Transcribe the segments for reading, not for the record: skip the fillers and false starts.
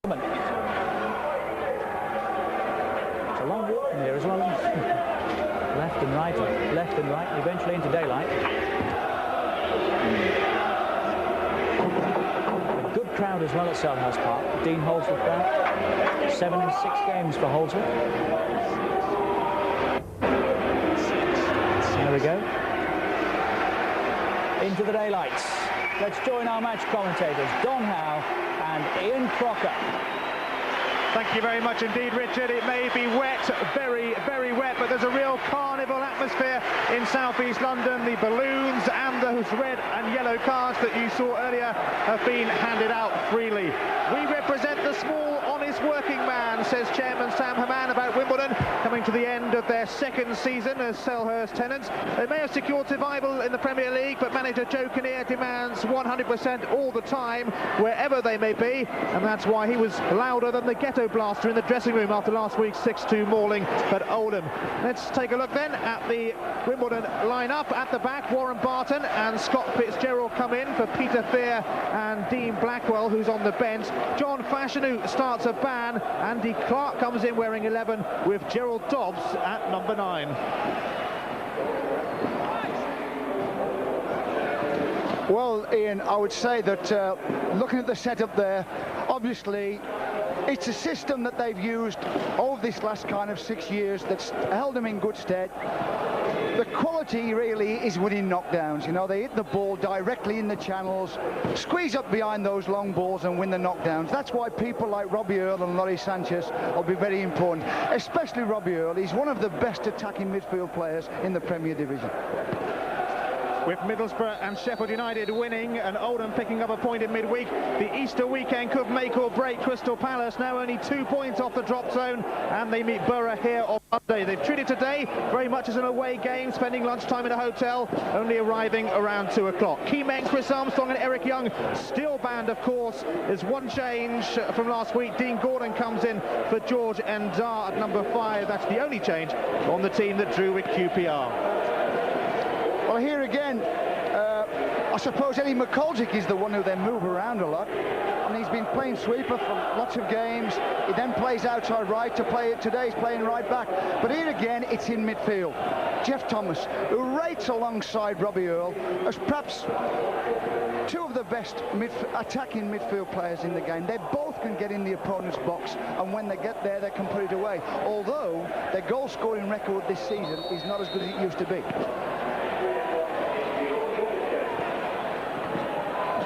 It's a long walk from here as well. Left and right, eventually into daylight. A good crowd as well at Selhurst Park. Dean Holdsworth crowd. 7 in 6 games for Holdsworth. There we go. Into the daylights. Let's join our match commentators, Don Howe and Ian Crocker. Thank you very much indeed, Richard. It may be wet, very, very wet, but there's a real carnival atmosphere in southeast London. The balloons and those red and yellow cards that you saw earlier have been handed out freely. We represent the small, honest working man, says Chairman Sam Haman about Wimbledon, coming to the end of their second season as Selhurst tenants. They may have secured survival in the Premier League, but manager Joe Kinnear demands 100% all the time, wherever they may be, and that's why he was louder than the ghetto blaster in the dressing room after last week's 6-2 mauling at Oldham. Let's take a look then at the Wimbledon lineup. At the back, Warren Barton and Scott Fitzgerald come in for Peter Fear and Dean Blackwell, who's on the bench. John Fashanu starts a ban. Andy Clark comes in wearing 11 with Gerald Dobbs at number 9. Well, Ian, I would say that looking at the setup there, obviously it's a system that they've used over this last kind of 6 years that's held them in good stead. The quality really is winning knockdowns. You know, they hit the ball directly in the channels, squeeze up behind those long balls and win the knockdowns. That's why people like Robbie Earle and Laurie Sanchez will be very important, especially Robbie Earle. He's one of the best attacking midfield players in the Premier Division. With Middlesbrough and Sheffield United winning and Oldham picking up a point in midweek, the Easter weekend could make or break Crystal Palace, now only 2 points off the drop zone, and they meet Borough here on Monday. They've treated today very much as an away game, spending lunchtime in a hotel, only arriving around 2 o'clock. Key men Chris Armstrong and Eric Young still banned, of course. There's one change from last week. Dean Gordon comes in for George Endar at number 5. That's the only change on the team that drew with QPR. Well, here again, I suppose Eddie McCulloch is the one who then move around a lot, and he's been playing sweeper for lots of games. He then plays outside right to play it. Today he's playing right back, but here again it's in midfield. Jeff Thomas, who rates alongside Robbie Earle as perhaps 2 of the best attacking midfield players in the game. They both can get in the opponent's box, and when they get there they can put it away, although their goal scoring record this season is not as good as it used to be.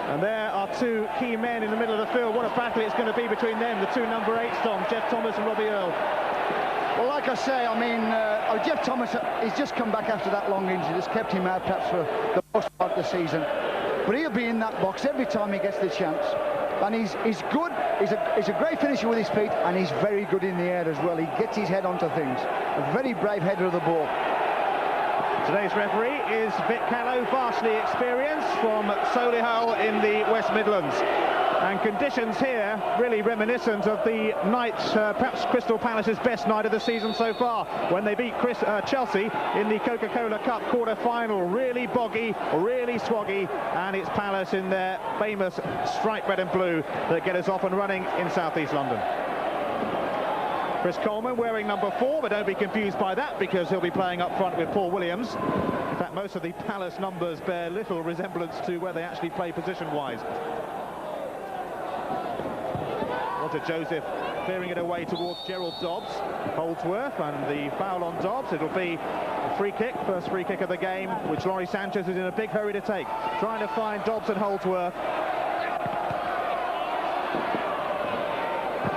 And there are 2 key men in the middle of the field. What a battle it's going to be between them, the 2 number 8s, Tom, Jeff Thomas and Robbie Earle. Well, like I say, I mean, Jeff Thomas, he's just come back after that long injury. That's kept him out perhaps for the most part of the season. But he'll be in that box every time he gets the chance. And he's good, he's a great finisher with his feet, and he's very good in the air as well. He gets his head onto things. A very brave header of the ball. Today's referee is Vic Callow, vastly experienced from Solihull in the West Midlands. And conditions here really reminiscent of the night, perhaps Crystal Palace's best night of the season so far, when they beat Chelsea in the Coca-Cola Cup quarter-final. Really boggy, really swaggy, and it's Palace in their famous striped red and blue that get us off and running in southeast London. Chris Coleman wearing number 4, but don't be confused by that because he'll be playing up front with Paul Williams. In fact, most of the Palace numbers bear little resemblance to where they actually play position-wise. Roger Joseph clearing it away towards Gerald Dobbs. Holdsworth and the foul on Dobbs. It'll be a free kick, first free kick of the game, which Laurie Sanchez is in a big hurry to take. Trying to find Dobbs and Holdsworth.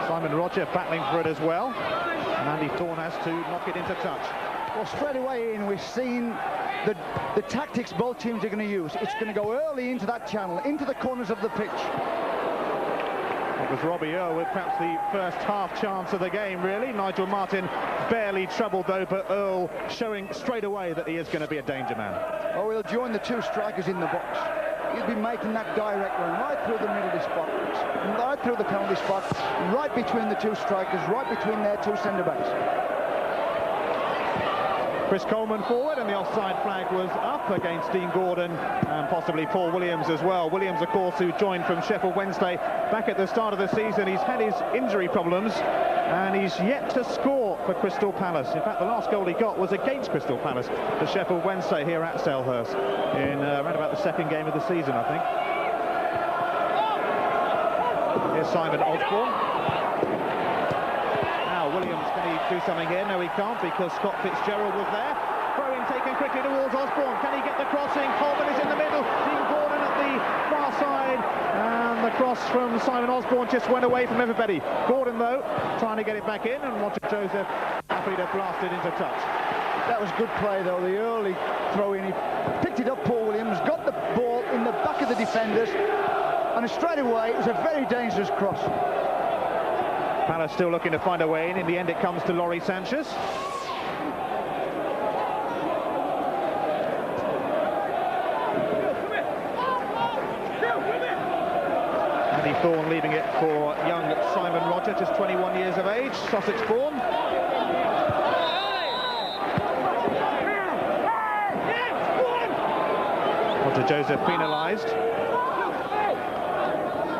Simon Roger battling for it as well, and Andy Thorne has to knock it into touch. Well, straight away in, we've seen the tactics both teams are going to use. It's going to go early into that channel, into the corners of the pitch. It was Robbie Earle with perhaps the first half chance of the game, really. Nigel Martin barely troubled though, but Earle showing straight away that he is going to be a danger man. Oh, he'll join the 2 strikers in the box. He'll be making that direct run right through the middle of the spot, right through the penalty spot, right between the 2 strikers, right between their 2 centre-backs. Chris Coleman forward, and the offside flag was up against Dean Gordon and possibly Paul Williams as well. Williams, of course, who joined from Sheffield Wednesday back at the start of the season. He's had his injury problems and he's yet to score for Crystal Palace. In fact, the last goal he got was against Crystal Palace, the Sheffield Wednesday here at Selhurst, in around about the second game of the season, I think. Here's Simon Osborne. Now Williams, can he do something here? No, he can't, because Scott Fitzgerald was there. Throw-in taken quickly towards Osborne. Can he get the crossing? Coleman is in the middle. Dean Gordon at the far side. And the cross from Simon Osborne just went away from everybody. Gordon, though, trying to get it back in, and Roger Joseph happy to blast it into touch. That was good play, though, the early throw-in. He picked it up, Paul Williams, got the ball in the back of the defenders, and straight away it was a very dangerous cross. Palace still looking to find a way in. In the end, it comes to Laurie Sanchez. Andy Thorne leaving it for young Simon Roger, just 21 years of age, Sussex born. Roger Joseph penalised.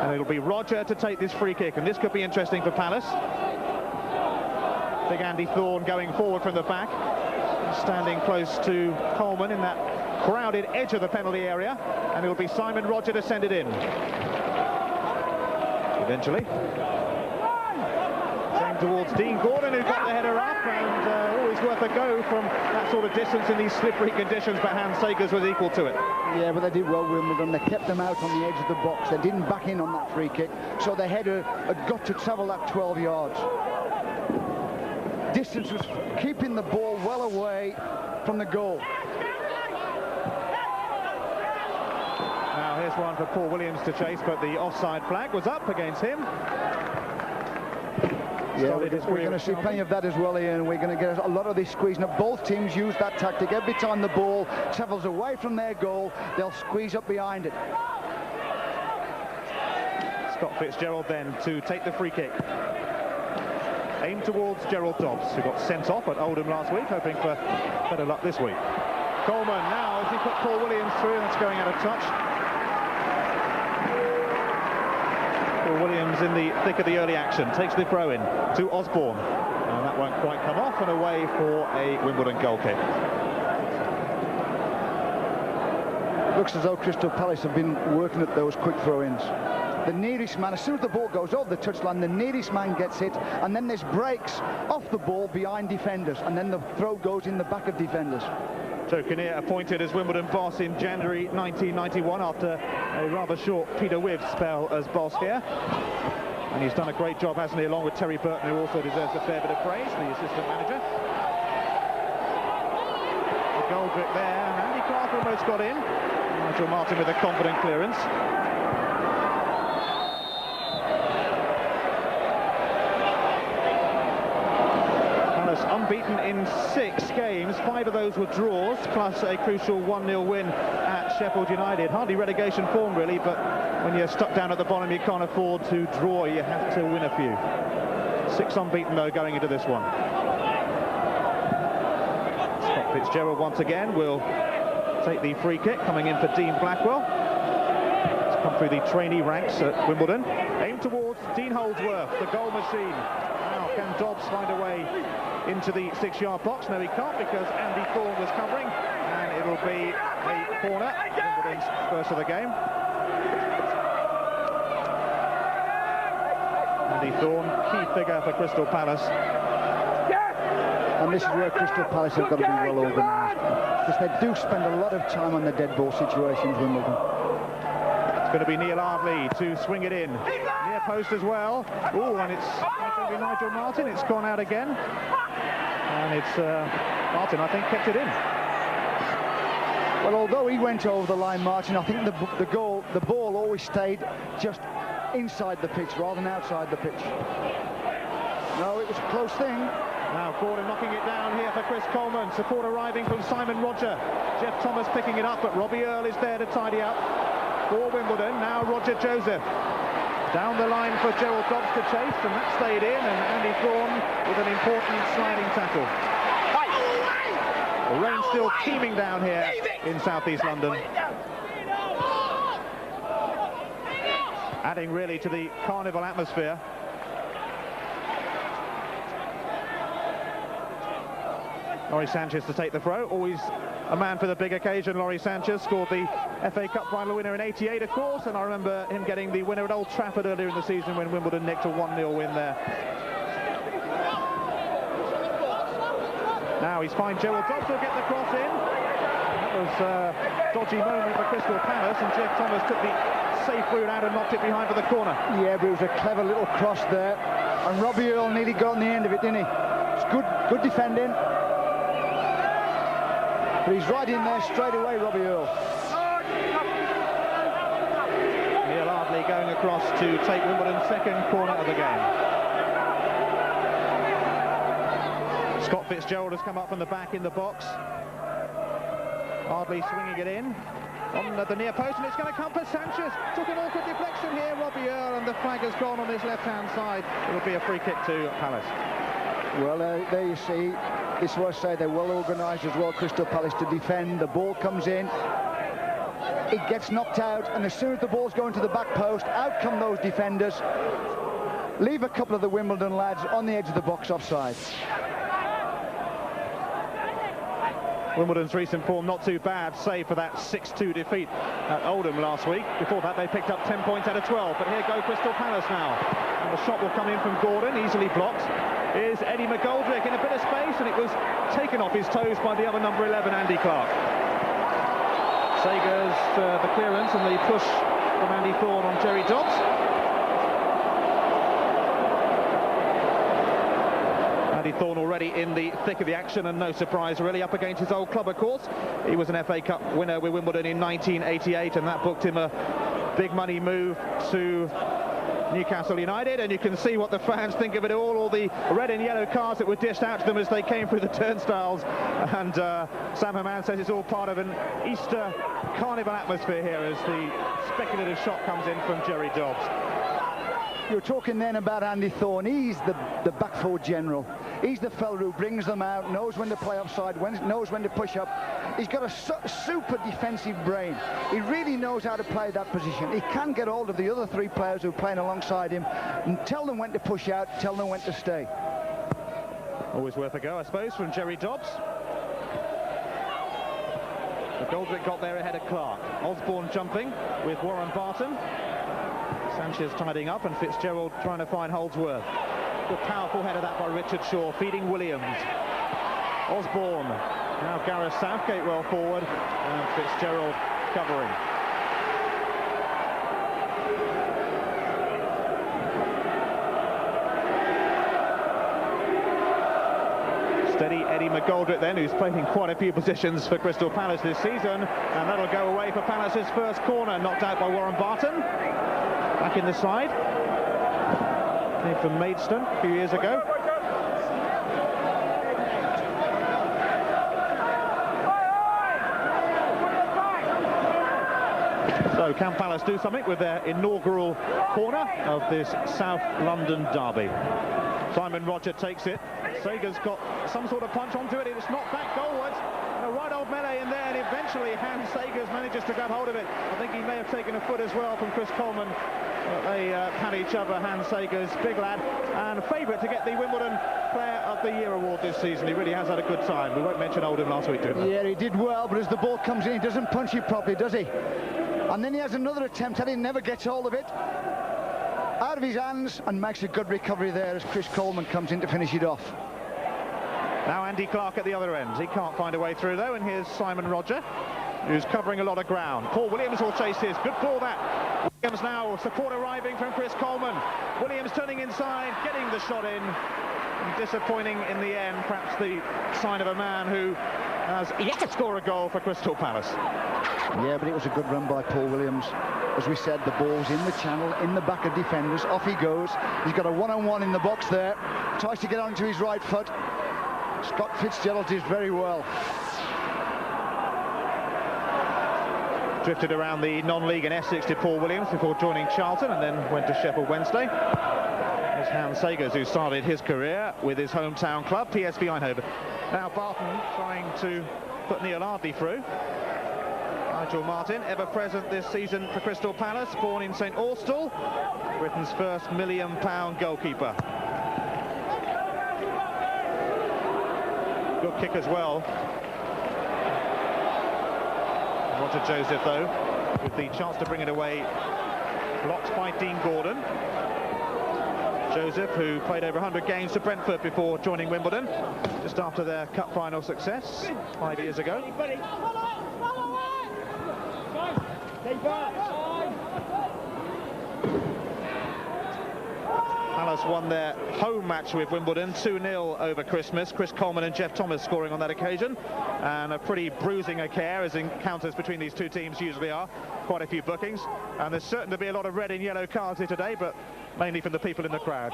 And it'll be Roger to take this free kick, and this could be interesting for Palace. Big Andy Thorne going forward from the back, standing close to Coleman in that crowded edge of the penalty area, and it'll be Simon Roger to send it in. Eventually. Same towards Dean Gordon, who got the header up, and always worth a go from that sort of distance in these slippery conditions, but Hans Segers was equal to it. Yeah, but they did well, Wimbledon. They kept them out on the edge of the box. They didn't back in on that free kick, so the header had got to travel that 12 yards. Distance was keeping the ball well away from the goal. Now here's one for Paul Williams to chase, but the offside flag was up against him. Yeah, we're going to see plenty of that as well, Ian. We're going to get a lot of this squeezing up. Both teams use that tactic. Every time the ball travels away from their goal, they'll squeeze up behind it. Scott Fitzgerald then to take the free kick. Aimed towards Gerald Dobbs, who got sent off at Oldham last week, hoping for better luck this week. Coleman now, as he put Paul Williams through, that's going out of touch. Paul Williams in the thick of the early action, takes the throw in to Osborne, and that won't quite come off, and away for a Wimbledon goal kick. It looks as though Crystal Palace have been working at those quick throw-ins. The nearest man, as soon as the ball goes over the touchline, the nearest man gets hit, and then there's breaks off the ball behind defenders, and then the throw goes in the back of defenders. Joe Kinnear appointed as Wimbledon boss in January 1991 after a rather short Peter Wibbs spell as boss here. And he's done a great job, hasn't he, along with Terry Burton, who also deserves a fair bit of praise, the assistant manager. The goal grip there, and Andy Clark almost got in. Nigel Martin with a confident clearance. Unbeaten in 6 games, 5 of those were draws, plus a crucial 1-0 win at Sheffield United. Hardly relegation form, really, but when you're stuck down at the bottom, you can't afford to draw, you have to win a few. 6 unbeaten, though, going into this one. Scott Fitzgerald, once again, will take the free kick, coming in for Dean Blackwell. It's come through the trainee ranks at Wimbledon. Aimed towards Dean Holdsworth, the goal machine. Now, can Dobbs find a way into the 6-yard box? No, he can't, because Andy Thorne was covering, and it'll be a corner. Wimbledon's first of the game. Andy Thorne, key figure for Crystal Palace. And this is where Crystal Palace have got to be well organised, because they do spend a lot of time on the dead ball situations, Wimbledon. It's going to be Neil Ardley to swing it in. Near post as well. Oh, and it's going to be Nigel Martin. It's gone out again. And it's Martin, I think, kept it in. Well, although he went over the line, Martin, I think the ball always stayed just inside the pitch rather than outside the pitch. No, it was a close thing. Now Gordon knocking it down here for Chris Coleman. Support arriving from Simon Roger. Jeff Thomas picking it up, but Robbie Earle is there to tidy up for Wimbledon. Now Roger Joseph. Down the line for Gerald Dobbs to chase, and that stayed in, and Andy Thorne with an important sliding tackle. The rain still teeming down here in southeast London, adding really to the carnival atmosphere. Laurie Sanchez to take the throw, always a man for the big occasion. Laurie Sanchez scored the FA Cup final winner in '88, of course, and I remember him getting the winner at Old Trafford earlier in the season when Wimbledon nicked a 1-0 win there. Now he's fine. Gerald Dobbs will get the cross in. That was a dodgy moment for Crystal Palace, and Jeff Thomas took the safe route out and knocked it behind for the corner. Yeah, but it was a clever little cross there, and Robbie Earle nearly got on the end of it, didn't he? It's good defending. But he's right in there straight away, Robbie Earle. Neil Ardley going across to take Wimbledon's second corner of the game. Scott Fitzgerald has come up from the back in the box. Ardley swinging it in on the near post, and it's going to come for Sanchez. Took an awkward deflection here, Robbie Earle, and the flag has gone on his left-hand side. It'll be a free kick to Palace. Well, there you see, this was say they're well organised as well, Crystal Palace, to defend. The ball comes in, it gets knocked out, and as soon as the ball's going to the back post, out come those defenders, leave a couple of the Wimbledon lads on the edge of the box offside. Wimbledon's recent form not too bad, save for that 6-2 defeat at Oldham last week. Before that they picked up 10 points out of 12, but here go Crystal Palace now. And the shot will come in from Gordon, easily blocked. Is Eddie McGoldrick in a bit of space, and it was taken off his toes by the other number 11, Andy Clark. Sagers the clearance and the push from Andy Thorne on Jerry Dobbs. Andy Thorne already in the thick of the action, and no surprise really, up against his old club, of course. He was an FA Cup winner with Wimbledon in 1988, and that booked him a big money move to Newcastle United, and you can see what the fans think of it all the red and yellow cards that were dished out to them as they came through the turnstiles. And Sam Haman says it's all part of an Easter carnival atmosphere here as the speculative shot comes in from Jerry Dobbs. You were talking then about Andy Thorne. He's the back four general. He's the fella who brings them out, knows when to play offside, knows when to push up. He's got a super defensive brain. He really knows how to play that position. He can get hold of the other three players who are playing alongside him and tell them when to push out, tell them when to stay. Always worth a go, I suppose, from Jerry Dobbs. McGoldrick got there ahead of Clark. Osborne jumping with Warren Barton. Sanchez tidying up, and Fitzgerald trying to find Holdsworth. Good powerful header that by Richard Shaw, feeding Williams. Osborne, now Gareth Southgate well forward, and Fitzgerald covering. Steady Eddie McGoldrick then, who's played in quite a few positions for Crystal Palace this season, and that'll go away for Palace's first corner, knocked out by Warren Barton. Back in the side, came from Maidstone a few years ago. So can Palace do something with their inaugural corner of this South London derby? Simon Roger takes it. Sager's got some sort of punch onto it. It's knocked back goalwards. And a right old melee in there, and eventually Hans Sagers manages to grab hold of it. I think he may have taken a foot as well from Chris Coleman. They pat each other. Hans Sagers, big lad, and favourite to get the Wimbledon Player of the Year award this season. He really has had a good time. We won't mention Oldham last week, did we? Yeah, he did well, but as the ball comes in, he doesn't punch it properly, does he? And then he has another attempt at it, never gets hold of it. Out of his hands, and makes a good recovery there as Chris Coleman comes in to finish it off. Now Andy Clark at the other end. He can't find a way through though, and here's Simon Roger, who's covering a lot of ground. Paul Williams will chase his. Good ball that. Williams now, support arriving from Chris Coleman. Williams turning inside, getting the shot in. And disappointing in the end, perhaps the sign of a man who has yet to score a goal for Crystal Palace. Yeah, but it was a good run by Paul Williams. As we said, the ball's in the channel, in the back of defenders. Off he goes. He's got a one-on-one in the box there. Tries to get onto his right foot. Scott Fitzgerald did very well. Drifted around the non-league in Essex to Paul Williams before joining Charlton, and then went to Sheffield Wednesday. There's Hans Sagers, who started his career with his hometown club, PSV Eindhoven. Now Barton trying to put Neil Ardley through. Nigel Martin, ever present this season for Crystal Palace, born in St Austell, Britain's first £1 million goalkeeper. Good kick as well. Roger Joseph, though, with the chance to bring it away, blocked by Dean Gordon. Joseph, who played over 100 games for Brentford before joining Wimbledon, just after their cup final success 5 years ago. Palace won their home match with Wimbledon 2-0 over Christmas. Chris Coleman and Jeff Thomas scoring on that occasion, and a pretty bruising affair, as encounters between these two teams usually are. Quite a few bookings, and there's certain to be a lot of red and yellow cards here today, but mainly from the people in the crowd.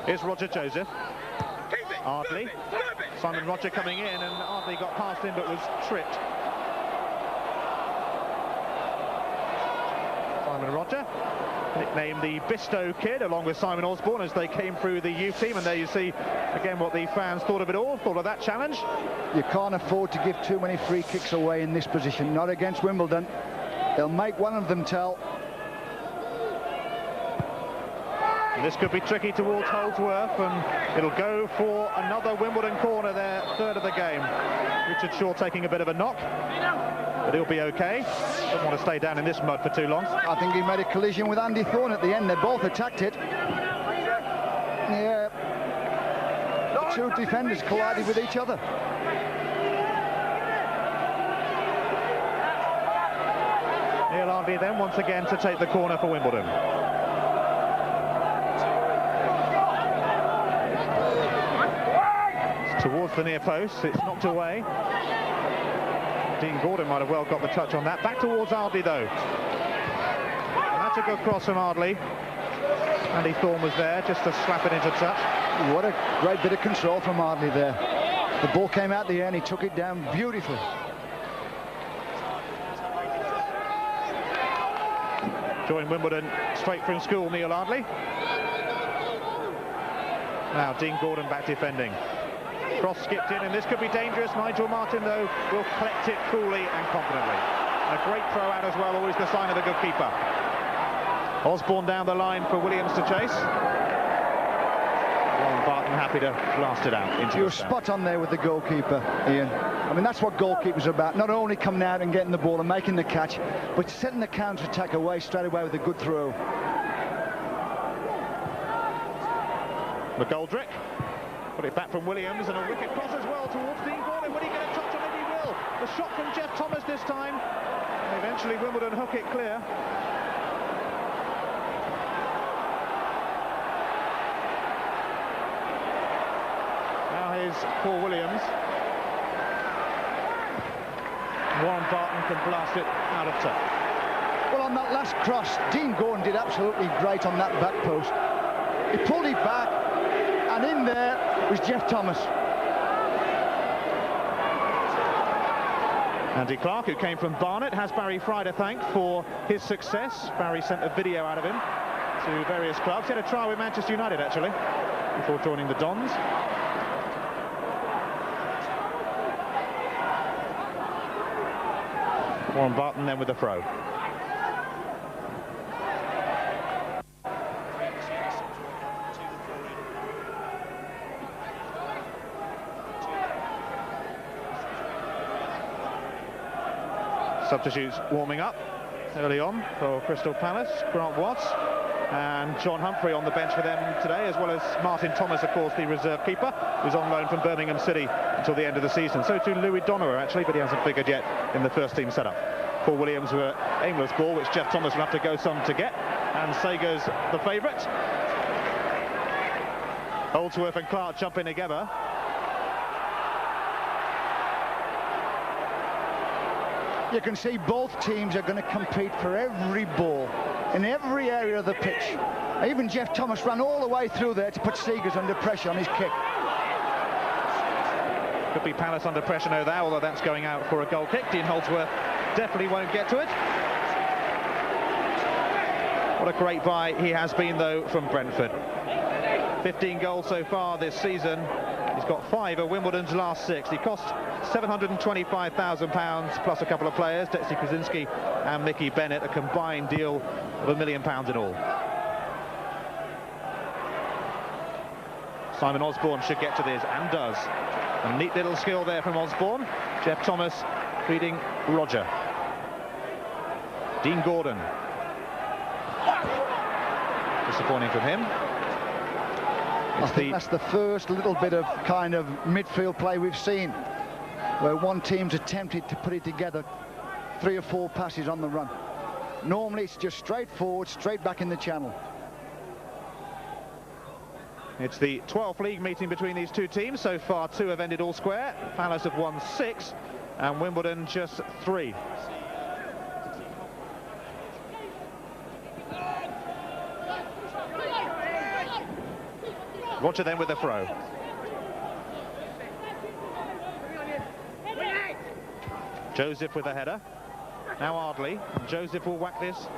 Here's Roger Joseph. Ardley. Simon Roger coming in, and Ardley got past him but was tripped. Simon Roger, nicknamed the Bisto Kid, along with Simon Osborne, as they came through the youth team. And there you see again what the fans thought of it all, thought of that challenge. You can't afford to give too many free kicks away in this position, not against Wimbledon. They'll make one of them tell. And this could be tricky towards Holdsworth, and it'll go for another Wimbledon corner, their third of the game. Richard Shaw taking a bit of a knock, but he'll be okay. Doesn't want to stay down in this mud for too long. I think he made a collision with Andy Thorne at the end. They both attacked it. Yeah. The two defenders collided with each other. Neil Ardley then once again to take the corner for Wimbledon. It's towards the near post, it's knocked away. Dean Gordon might have well got the touch on that. Back towards Ardley though. And that's a good cross from Ardley. Andy Thorne was there just to slap it into touch. What a great bit of control from Ardley there. The ball came out the air and he took it down beautifully. Joined Wimbledon straight from school, Neil Ardley. Now Dean Gordon back defending. Cross skipped in, and this could be dangerous. Nigel Martin, though, will collect it coolly and confidently. A great throw out as well, always the sign of a good keeper. Osborne down the line for Williams to chase. Warren Barton happy to blast it out into You're the stand. spot on there with the goalkeeper, Ian. I mean, that's what goalkeepers are about. Not only coming out and getting the ball and making the catch, but setting the counter-attack away straight away with a good throw. McGoldrick. Put it back from Williams, and a wicket cross as well towards Dean Gordon. Will he get a touch on it? He will. The shot from Jeff Thomas this time. And eventually Wimbledon hook it clear. Now here's Paul Williams. Warren Barton can blast it out of touch. Well, on that last cross, Dean Gordon did absolutely great on that back post. He pulled it back, and in there was Jeff Thomas. Andy Clark, who came from Barnet, has Barry Fry to thank for his success. Barry sent a video out of him to various clubs. He had a trial with Manchester United, actually, before joining the Dons. Warren Barton then with the throw. Substitutes warming up early on for Crystal Palace. Grant Watts and John Humphrey on the bench for them today, as well as Martin Thomas, of course, the reserve keeper, who's on loan from Birmingham City until the end of the season. So too Louis Donowa, actually, but he hasn't figured yet in the first team setup. Paul Williams with an aimless ball, which Jeff Thomas will have to go some to get, and Sager's the favourite. Holdsworth and Clark jumping together. You can see both teams are going to compete for every ball in every area of the pitch. Even Jeff Thomas ran all the way through there to put Seegers under pressure on his kick. Could be Palace under pressure now, although that's going out for a goal kick. Dean Holdsworth definitely won't get to it. What a great buy he has been, though, from Brentford. 15 goals so far this season. He's got 5 of Wimbledon's last 6. He cost £725,000 plus a couple of players, Tetsi Krasinski and Mickey Bennett, a combined deal of £1 million in all. Simon Osborne should get to this, and does. A neat little skill there from Osborne. Jeff Thomas feeding Roger. Dean Gordon. Disappointing from him. I think that's the first little bit of kind of midfield play we've seen, where one team's attempted to put it together, 3 or 4 passes on the run. Normally it's just straight forward, straight back in the channel. It's the 12th league meeting between these two teams. So far 2 have ended all square. Palace have won 6 and Wimbledon just 3. Roger then with the throw. Joseph with a header. Now Ardley. Joseph will whack this,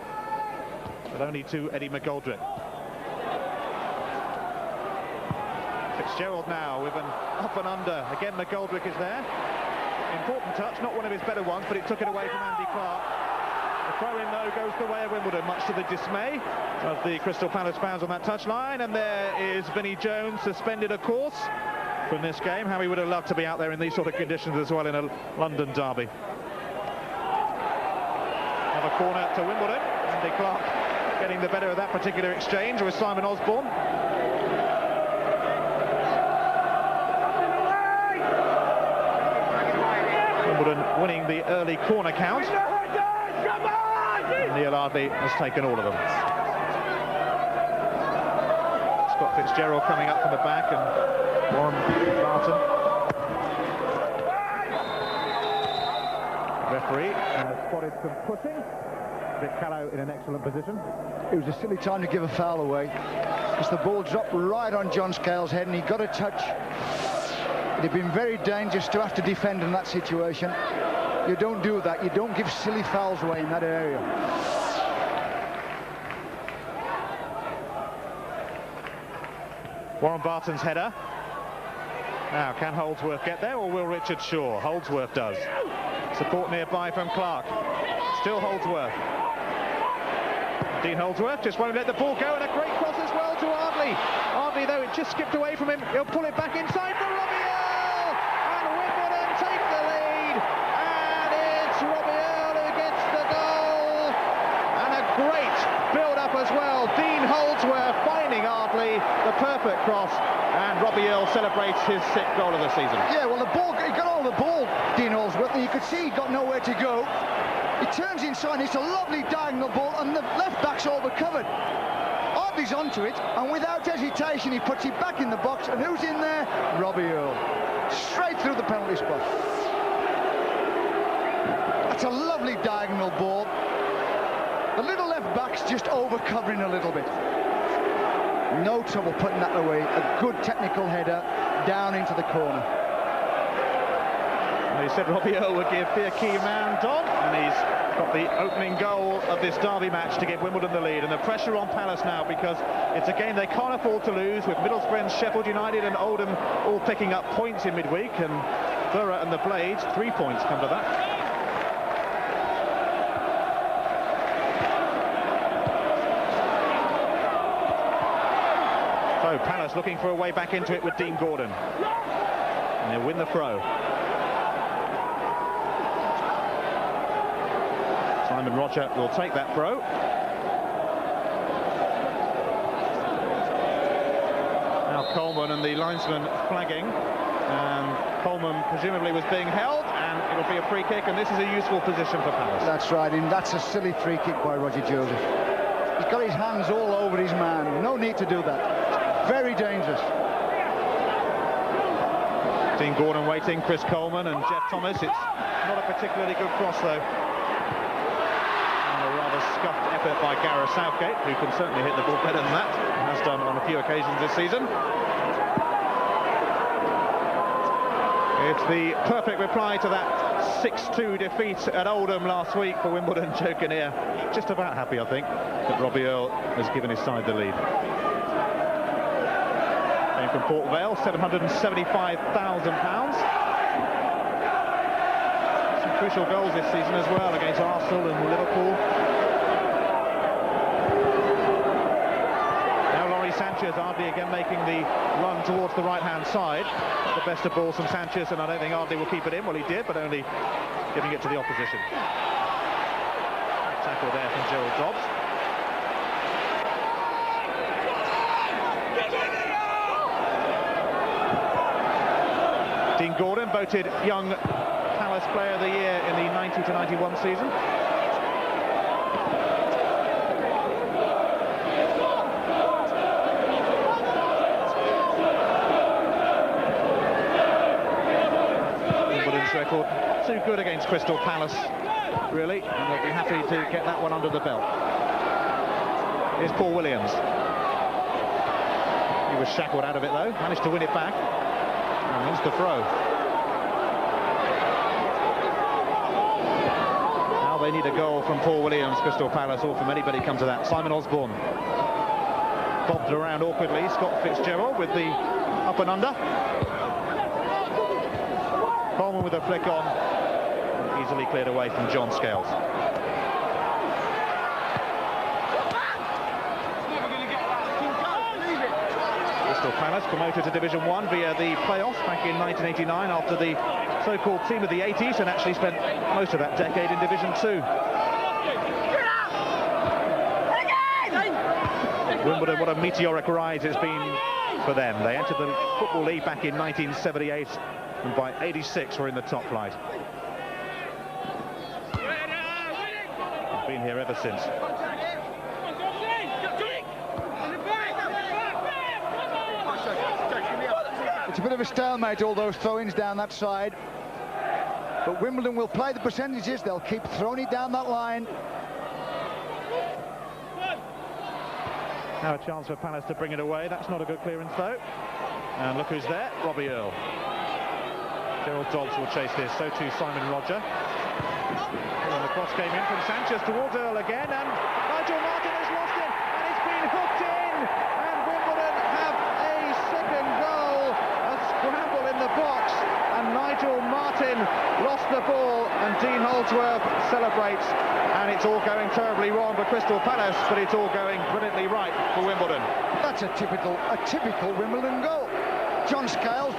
but only to Eddie McGoldrick. Fitzgerald now with an up and under. Again, McGoldrick is there. Important touch, not one of his better ones, but it took it away from Andy Clark. The throw-in, though, goes the way of Wimbledon, much to the dismay of the Crystal Palace fans on that touchline. And there is Vinnie Jones, suspended, of course, from this game. How he would have loved to be out there in these sort of conditions as well in a London derby. Another corner to Wimbledon. Andy Clark getting the better of that particular exchange with Simon Osborne. Wimbledon winning the early corner count. Neil Ardley has taken all of them. Scott Fitzgerald coming up from the back, and Warren Barton. Referee spotted some pushing. Vic Callow in an excellent position. It was a silly time to give a foul away, because the ball dropped right on John Scales' head and he got a touch. It'd have been very dangerous to have to defend in that situation. You don't do that. You don't give silly fouls away in that area. Warren Barton's header. Now, can Holdsworth get there, or will Richard Shaw? Holdsworth does. Support nearby from Clark. Still Holdsworth. Dean Holdsworth just won't let the ball go, and a great cross as well to Ardley. Ardley, though, it just skipped away from him. He'll pull it back inside for Robbie Earle, and Wimbledon take the lead. And it's Robbie Earle who gets the goal, and a great build-up as well. Dean Holdsworth finding Ardley, the perfect cross, and Robbie Earle celebrates his 6th goal of the season. Yeah, well, the ball, he got all the ball, Dean Holdsworth, and you could see he got nowhere to go. He turns inside, it's a lovely diagonal ball, and the left back's overcovered. Ardley's onto it, and without hesitation he puts it back in the box, and who's in there? Robbie Earle. Straight through the penalty spot. That's a lovely diagonal ball. The little left back's just overcovering a little bit. No trouble putting that away. A good technical header down into the corner. He said Robbie Earle would give the key man Don, and he's got the opening goal of this derby match to give Wimbledon the lead. And the pressure on Palace now, because it's a game they can't afford to lose, with Middlesbrough and Sheffield United and Oldham all picking up points in midweek, and Borough and the Blades 3 points come to that. So Palace looking for a way back into it with Dean Gordon, and they'll win the throw. Simon Roger will take that throw. Now Coleman and the linesman flagging, and Coleman presumably was being held, and it'll be a free kick, and this is a useful position for Palace. That's right, and that's a silly free kick by Roger Joseph. He's got his hands all over his man. No need to do that. Very dangerous. Dean Gordon waiting, Chris Coleman and Jeff Thomas. It's not a particularly good cross, though. Scuffed effort by Gareth Southgate, who can certainly hit the ball better than that, and has done on a few occasions this season. It's the perfect reply to that 6-2 defeat at Oldham last week for Wimbledon. Joe Kinnear just about happy, I think, that Robbie Earle has given his side the lead. Coming from Port Vale, £775,000. Some crucial goals this season as well against Arsenal and Liverpool. Sanchez, Ardley again making the run towards the right-hand side. The best of balls from Sanchez, and I don't think Ardley will keep it in. Well, he did, but only giving it to the opposition. Tackle there from Gerald Dobbs. Dean Gordon, voted Young Palace Player of the Year in the 90 to 91 season. Record too good against Crystal Palace, really, and they'll be happy to get that one under the belt. Here's Paul Williams. He was shackled out of it though, managed to win it back, and wins the throw. Now they need a goal from Paul Williams, Crystal Palace, or from anybody come to that. Simon Osborne bobbed around awkwardly. Scott Fitzgerald with the up and under. Coleman with a flick on, easily cleared away from John Scales. Crystal Palace promoted to Division 1 via the playoffs back in 1989 after the so-called team of the 80s, and actually spent most of that decade in Division 2. Wimbledon, what a meteoric rise it's been for them. They entered the Football League back in 1978. And by 86 we're in the top flight. Been here ever since. It's a bit of a stalemate, all those throw-ins down that side. But Wimbledon will play the percentages. They'll keep throwing it down that line. Now a chance for Palace to bring it away. That's not a good clearance though. And look who's there, Robbie Earle. Gerald Dobbs will chase this, so too Simon Roger. And the cross came in from Sanchez towards Earle again, and Nigel Martin has lost it, and it's been hooked in, and Wimbledon have a second goal. A scramble in the box, and Nigel Martin lost the ball, and Dean Holdsworth celebrates, and it's all going terribly wrong for Crystal Palace, but it's all going brilliantly right for Wimbledon. That's a typical Wimbledon goal. John Scales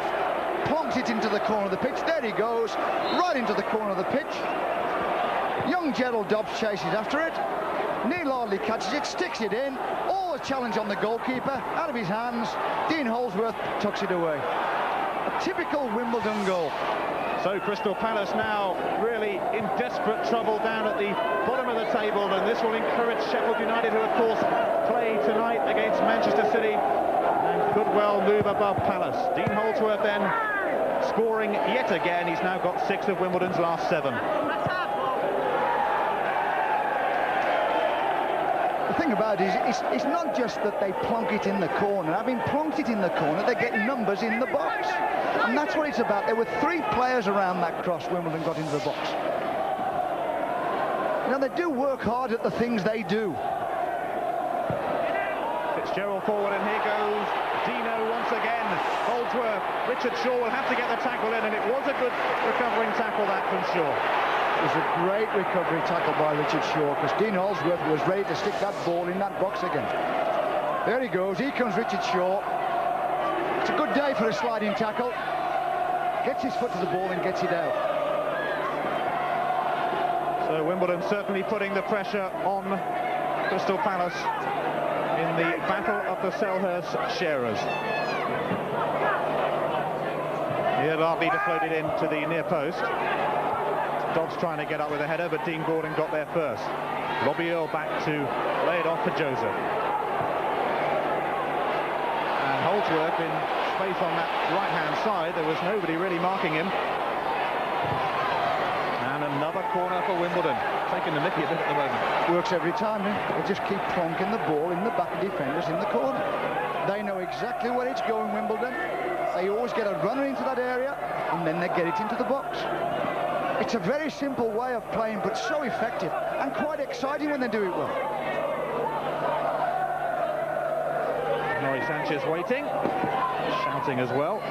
plonks it into the corner of the pitch. There he goes, right into the corner of the pitch. Young Gerald Dobbs chases after it. Neil Ardley catches it, sticks it in. All the challenge on the goalkeeper, out of his hands. Dean Holdsworth tucks it away. A typical Wimbledon goal. So Crystal Palace now really in desperate trouble down at the bottom of the table, and this will encourage Sheffield United, who of course play tonight against Manchester City, and could well move above Palace. Dean Holdsworth then scoring yet again. He's now got 6 of Wimbledon's last 7. The thing about it is, it's not just that they plonk it in the corner. Having plonked it in the corner, they get numbers in the box. And that's what it's about. There were 3 players around that cross Wimbledon got into the box. Now, they do work hard at the things they do. Fitzgerald forward, and here goes Dino once again. Holdsworth, Richard Shaw will have to get the tackle in, and it was a good recovering tackle that from Shaw. It was a great recovery tackle by Richard Shaw, because Dean Holdsworth was ready to stick that ball in that box again. There he goes, here comes Richard Shaw. It's a good day for a sliding tackle. Gets his foot to the ball and gets it out. So Wimbledon certainly putting the pressure on Crystal Palace in the battle of the Selhurst sharers. Here Ardley to float it into the near post. Dobbs trying to get up with a header, but Dean Gordon got there first. Robbie Earle back to lay it off for Joseph. And Holdsworth in space on that right-hand side. There was nobody really marking him. And another corner for Wimbledon. Taking the mickey a bit at the moment. Works every time, eh? They just keep plonking the ball in the back of defenders in the corner. They know exactly where it's going, Wimbledon. They always get a runner into that area, and then they get it into the box. It's a very simple way of playing, but so effective, and quite exciting when they do it well. Norris Sanchez waiting, shouting as well.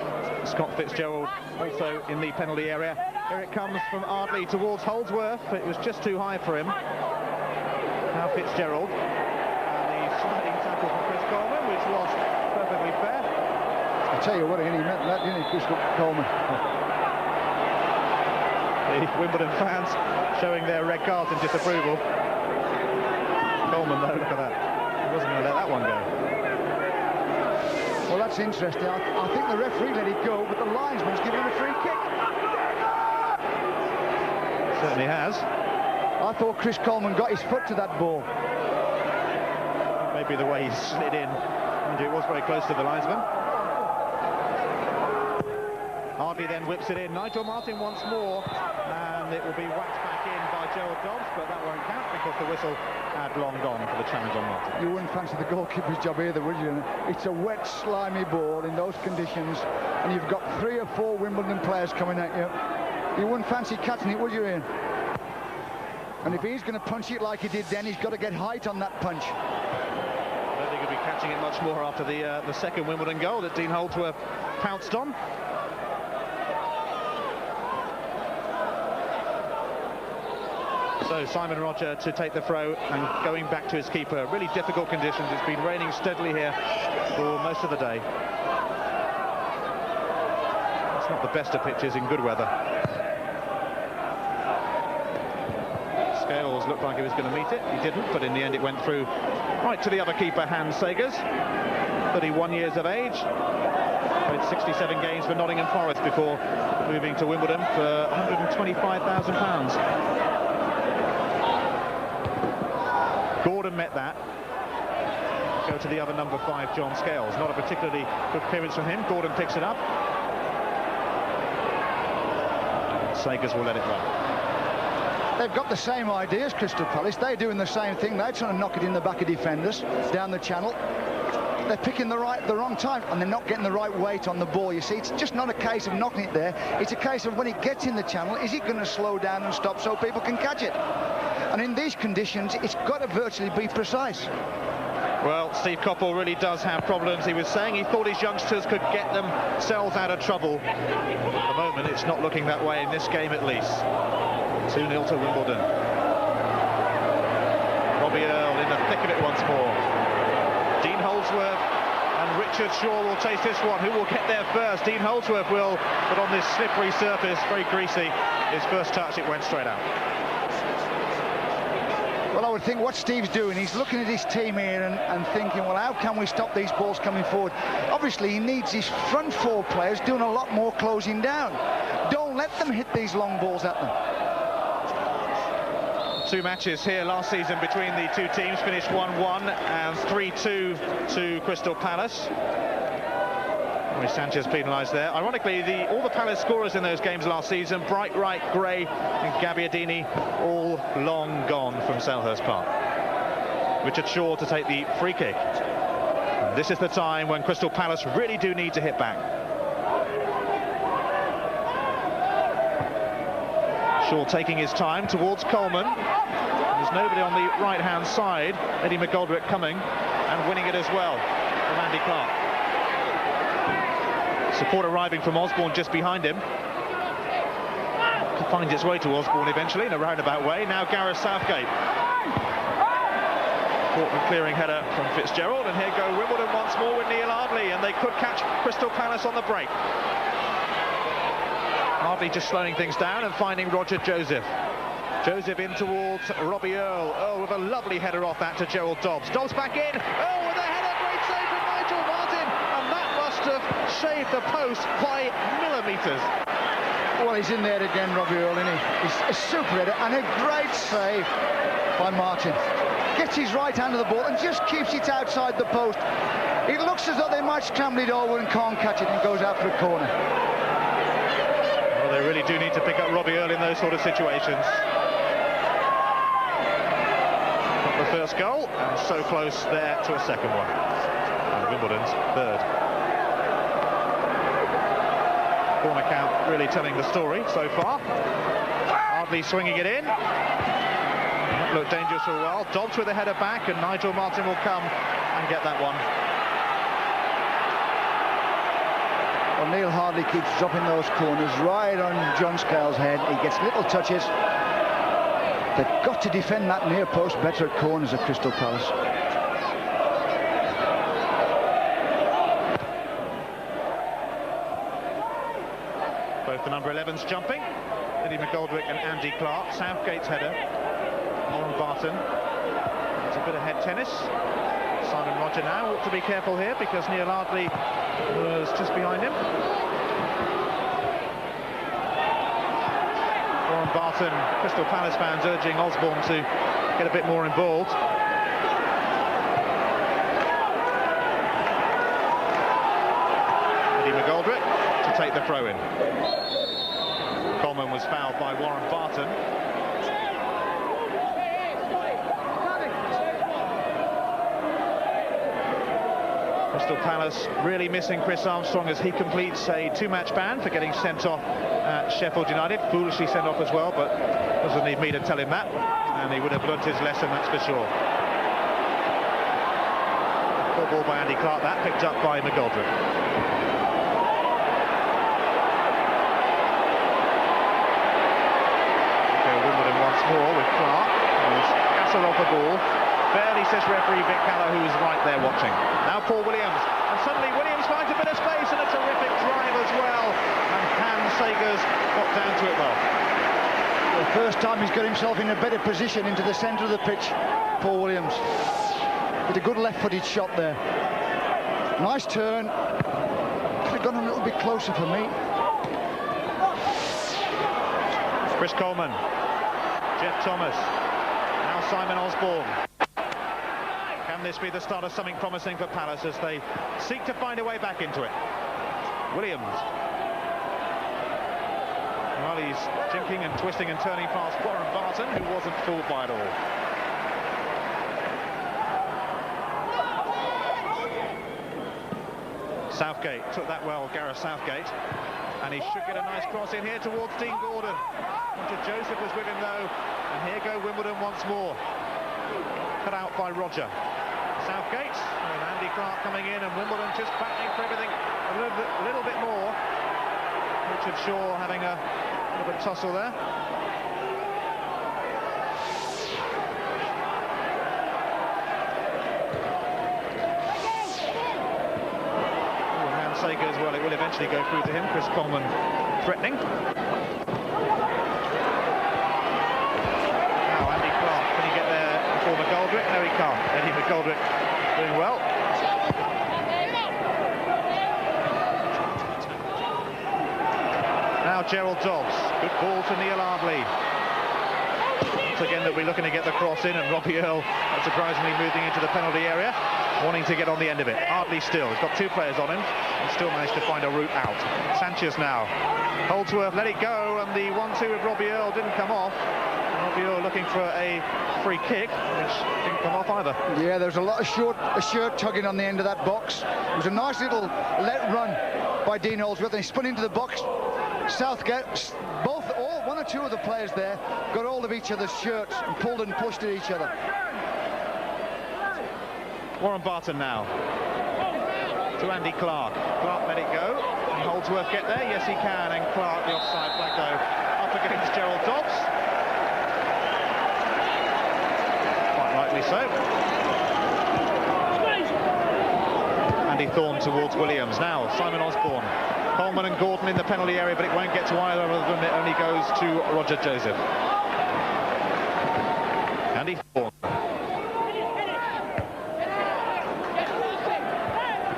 Scott Fitzgerald also in the penalty area. Here it comes from Ardley towards Holdsworth. It was just too high for him. Now Fitzgerald. And the sliding tackle from Chris Coleman, which was perfectly fair. I tell you what, he meant that, didn't he, Chris Coleman? The Wimbledon fans showing their red cards in disapproval. Coleman, though, look at that. He wasn't going to let that one go. Well, that's interesting. I think the referee let it go, but the linesman's given him a free kick. Certainly has. I thought Chris Coleman got his foot to that ball. Maybe the way he slid in. And it was very close to the linesman. Ardley then whips it in. Nigel Martyn once more, and it will be whacked back in by Gerald Dobbs, but that won't count because the whistle had long gone for the challenge on Martyn. You wouldn't fancy the goalkeeper's job either, would you? It's a wet, slimy ball in those conditions, and you've got 3 or 4 Wimbledon players coming at you. You wouldn't fancy catching it, would you, Ian? And if he's going to punch it like he did then, he's got to get height on that punch. I don't think he'll be catching it much more after the second Wimbledon goal that Dean Holdsworth pounced on. So Simon Roger to take the throw and going back to his keeper. Really difficult conditions. It's been raining steadily here for most of the day. It's not the best of pitches in good weather. Scales looked like he was going to meet it. He didn't, but in the end it went through right to the other keeper, Hans Sagers. 31 years of age. Played 67 games for Nottingham Forest before moving to Wimbledon for £125,000. Gordon met that. Go to the other number 5, John Scales. Not a particularly good appearance from him. Gordon picks it up. Sagers will let it run. They've got the same ideas, Crystal Palace. They're doing the same thing. They're trying to knock it in the back of defenders down the channel. They're picking the wrong time, and they're not getting the right weight on the ball. You see, it's just not a case of knocking it there. It's a case of when it gets in the channel, is it going to slow down and stop so people can catch it? And in these conditions, it's got to virtually be precise. Well, Steve Coppell really does have problems. He was saying he thought his youngsters could get themselves out of trouble. At the moment, it's not looking that way in this game at least. 2-0 to Wimbledon. Robbie Earle in the thick of it once more. Dean Holdsworth and Richard Shaw will taste this one. Who will get there first? Dean Holdsworth will, but on this slippery surface, very greasy. His first touch, it went straight out. Well, I would think what Steve's doing, he's looking at his team here and thinking, well, how can we stop these balls coming forward? Obviously, he needs his front 4 players doing a lot more closing down. Don't let them hit these long balls at them. 2 matches here last season between the 2 teams, finished 1-1 and 3-2 to Crystal Palace. Sanchez penalised there. Ironically, all the Palace scorers in those games last season, Bright, Wright, Gray and Gabbiadini, all long gone from Selhurst Park. Richard Shaw to take the free kick. And this is the time when Crystal Palace really do need to hit back. Shaw taking his time towards Coleman. There's nobody on the right-hand side. Eddie McGoldrick coming and winning it as well from Andy Clark. Support arriving from Osborne just behind him. It finds its way to Osborne eventually in a roundabout way. Now Gareth Southgate. Portman clearing header from Fitzgerald, and here go Wimbledon once more with Neil Ardley, and they could catch Crystal Palace on the break. Ardley just slowing things down and finding Roger Joseph. Joseph in towards Robbie Earle. Earle with a lovely header off that to Gerald Dobbs. Dobbs back in. Earle with a header. Great save from Nigel Martyn. And that must have shaved the post by millimetres. Well, he's in there again, Robbie Earle, isn't he? He's a super header and a great save by Martyn. Gets his right hand to the ball and just keeps it outside the post. It looks as though they might scramble it over and can't catch it and goes out for a corner. Well, they really do need to pick up Robbie Earle in those sort of situations. Got the first goal and so close there to a second one. And Wimbledon's third. Corner count really telling the story so far. Ardley swinging it in. That looked dangerous for a while. Dobbs with a header back, and Nigel Martyn will come and get that one. Well, Neil Hardley keeps dropping those corners right on John Scales' head. He gets little touches. They've got to defend that near post better at corners at Crystal Palace. Both the number 11s jumping. Eddie McGoldrick and Andy Clark. Southgate's header. Warren Barton. It's a bit of head tennis. Simon Roger now ought to be careful here because Neil Hardley was just behind him. Warren Barton, Crystal Palace fans urging Osborne to get a bit more involved. Eddie McGoldrick to take the throw in. Coleman was fouled by Warren Barton. Crystal Palace really missing Chris Armstrong as he completes a two-match ban for getting sent off at Sheffield United. Foolishly sent off as well, but doesn't need me to tell him that. And he would have learnt his lesson, that's for sure. Full ball by Andy Clark, that picked up by McGoldrick. Wimbledon once more with Clark. Gasser off the ball. Barely, says referee Vic Haller, who's right there watching. Now Paul Williams, and suddenly Williams finds a bit of space and a terrific drive as well. And Hans Sagers got down to it well. The first time he's got himself in a better position into the centre of the pitch, Paul Williams. With a good left-footed shot there. Nice turn. Could have gone a little bit closer for me. Chris Coleman, Jeff Thomas, now Simon Osborne. Can this be the start of something promising for Palace as they seek to find a way back into it? Williams. Well, he's jinking and twisting and turning past Warren Barton, who wasn't fooled by it all. Southgate took that well, Gareth Southgate. And he should get a nice cross in here towards Dean Gordon. Roger Joseph was with him though, and here go Wimbledon once more. Cut out by Roger. Southgate and Andy Clark coming in, and Wimbledon just battling for everything a little bit more. Richard Shaw having a little bit of tussle there. Sagers, well, it will eventually go through to him. Chris Coleman threatening. Now Andy Clark, can he get there before McGoldrick? No, he can't. Eddie McGoldrick doing well. Now Gerald Dobbs, good ball to Neil Hardley. Once again that we're looking to get the cross in, and Robbie Earle surprisingly moving into the penalty area, wanting to get on the end of it. Hardley still, he's got two players on him, and still managed to find a route out. Sanchez now, Holdsworth let it go, and the 1-2 with Robbie Earle didn't come off. And Robbie Earle looking for a free kick, which didn't come off either. Yeah, there was a lot of shirt tugging on the end of that box. It was a nice little let run by Dean Holdsworth, and he spun into the box. Southgate, one or two of the players there got hold of each other's shirts and pulled and pushed at each other. Warren Barton now to Andy Clark. Clark let it go. Can Holdsworth get there? Yes, he can. And Clark, the offside flag though, up against Gerald Dobbs. Quite rightly so. Andy Thorne towards Williams. Now Simon Osborne. Coleman and Gordon in the penalty area, but it won't get to either of them. It only goes to Roger Joseph. Andy Thorne.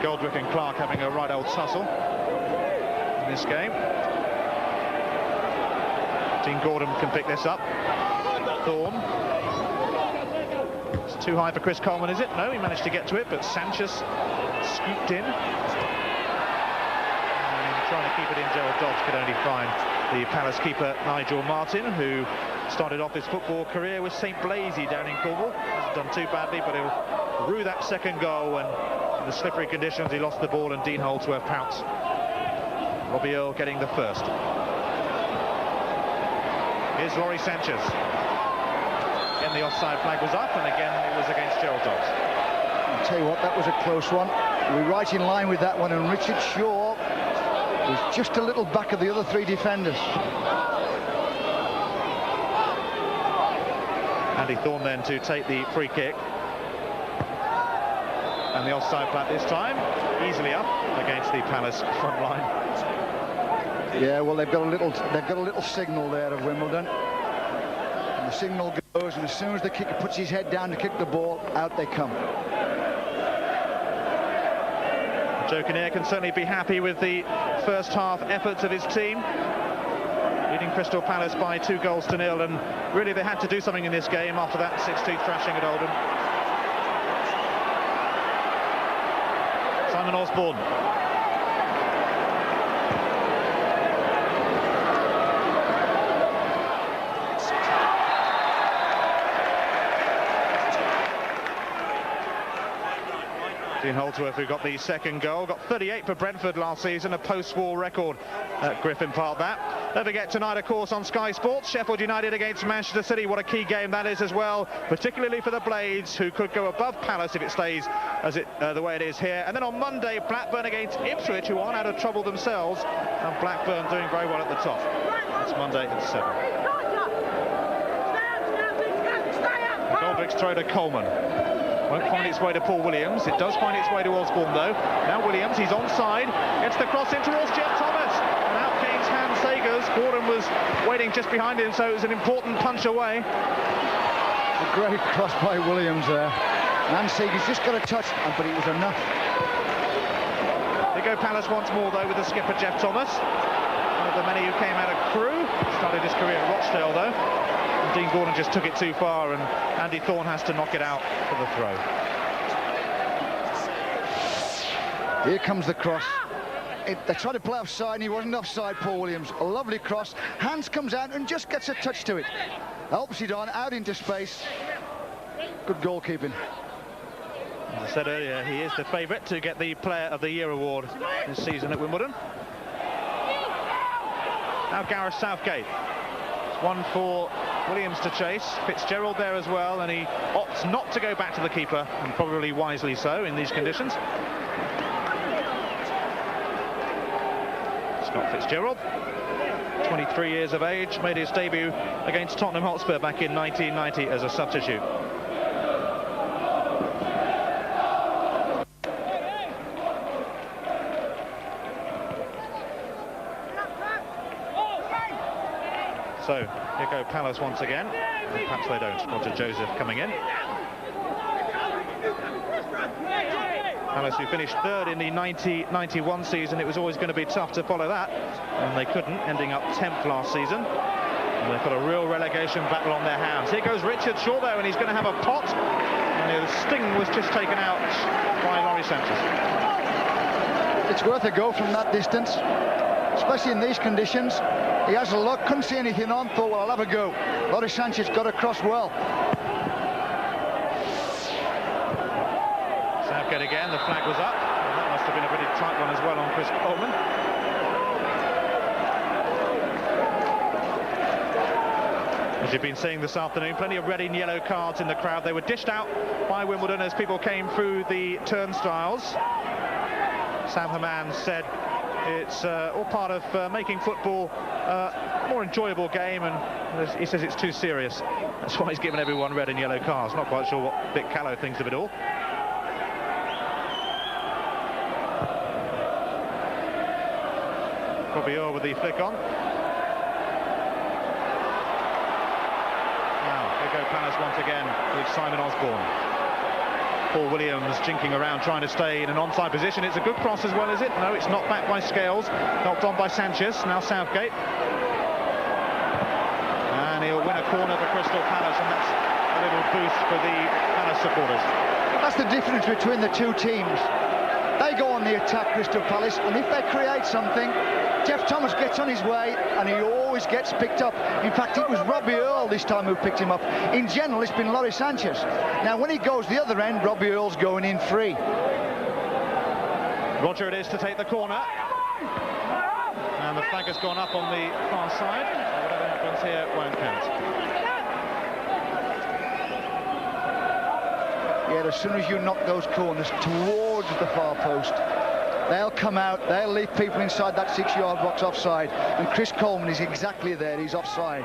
Goldrick and Clark having a right old tussle in this game. Dean Gordon can pick this up. Thorne. It's too high for Chris Coleman, is it? No, he managed to get to it, but Sanchez scooped in. Trying to keep it in, Gerald Dobbs could only find the Palace keeper Nigel Martin, who started off his football career with St Blaisy down in Cornwall. Hasn't done too badly, but he'll rue that second goal, and in the slippery conditions he lost the ball and Dean Holdsworth pounced. Robbie Earle getting the first. Here's Laurie Sanchez. Again the offside flag was up, and again it was against Gerald Dobbs. I'll tell you what, that was a close one. We're right in line with that one, and Richard Shaw He's just a little back of the other three defenders. Andy Thorne then to take the free kick. And the offside flag this time, easily up against the Palace front line. Yeah, well, they've got a little signal there of Wimbledon. And the signal goes, and as soon as the kicker puts his head down to kick the ball, out they come. Joe Kinnear can certainly be happy with the first half efforts of his team, leading Crystal Palace by 2-0, and really they had to do something in this game after that 6-2 thrashing at Oldham. Simon Osborne. Dean Holdsworth, who got the second goal, got 38 for Brentford last season, a post-war record at Griffin Park that. Don't forget tonight, of course, on Sky Sports, Sheffield United against Manchester City. What a key game that is as well, particularly for the Blades, who could go above Palace if it stays as the way it is here. And then on Monday, Blackburn against Ipswich, who aren't out of trouble themselves, and Blackburn doing very well at the top. That's Monday at 7. Goldrick's throw to Coleman. Won't find its way to Paul Williams. It does find its way to Osborne, though. Now Williams, he's onside. Gets the cross in towards Jeff Thomas. And out gains Hans Sagers. Gordon was waiting just behind him, so it was an important punch away. A great cross by Williams there. Hans Sagers just got a touch, but it was enough. They go Palace once more, though, with the skipper Jeff Thomas. One of the many who came out of Crewe. Started his career at Rochdale, though. Dean Gordon just took it too far, and Andy Thorne has to knock it out for the throw. Here comes the cross. They tried to play offside, and he wasn't offside, Paul Williams. A lovely cross. Hans comes out and just gets a touch to it. Helps it on, out into space. Good goalkeeping. As I said earlier, he is the favourite to get the Player of the Year award this season at Wimbledon. Now Gareth Southgate. It's one for Williams to chase. Fitzgerald there as well, and he opts not to go back to the keeper, and probably wisely so in these conditions. Scott Fitzgerald, 23 years of age, made his debut against Tottenham Hotspur back in 1990 as a substitute. So, here go Palace once again. And perhaps they don't. Roger Joseph coming in. Palace, who finished third in the 90-91 season. It was always going to be tough to follow that, and they couldn't, ending up 10th last season. And they've got a real relegation battle on their hands. Here goes Richard Shaw, though, and he's going to have a pot. And the sting was just taken out by Laurie Sanchez. It's worth a go from that distance, especially in these conditions. He has a look, couldn't see anything on, thought, well, I'll have a go. Laurie Sanchez got across well. Southgate again, the flag was up. Well, that must have been a pretty tight one as well on Chris Coleman. As you've been seeing this afternoon, plenty of red and yellow cards in the crowd. They were dished out by Wimbledon as people came through the turnstiles. Sam Haman said it's all part of making football a more enjoyable game, and he says it's too serious. That's why he's given everyone red and yellow cards. Not quite sure what Vic Callow thinks of it all. Corbier with the flick on. Now, here go Palace once again with Simon Osborne. Paul Williams jinking around, trying to stay in an onside position. It's a good cross as well, is it? No, it's knocked back by Scales. Knocked on by Sanchez. Now Southgate. And he'll win a corner for Crystal Palace, and that's a little boost for the Palace supporters. That's the difference between the two teams. They go on the attack, Crystal Palace, and if they create something, Jeff Thomas gets on his way, and he always gets picked up. In fact, it was Robbie Earle this time who picked him up. In general, it's been Laurie Sanchez. Now, when he goes the other end, Robbie Earle's going in free. Roger it is to take the corner. And the flag has gone up on the far side. Whatever happens here won't count. Yeah, as soon as you knock those corners towards the far post, They'll come out, they'll leave people inside that 6-yard box offside, and Chris Coleman is exactly there, he's offside.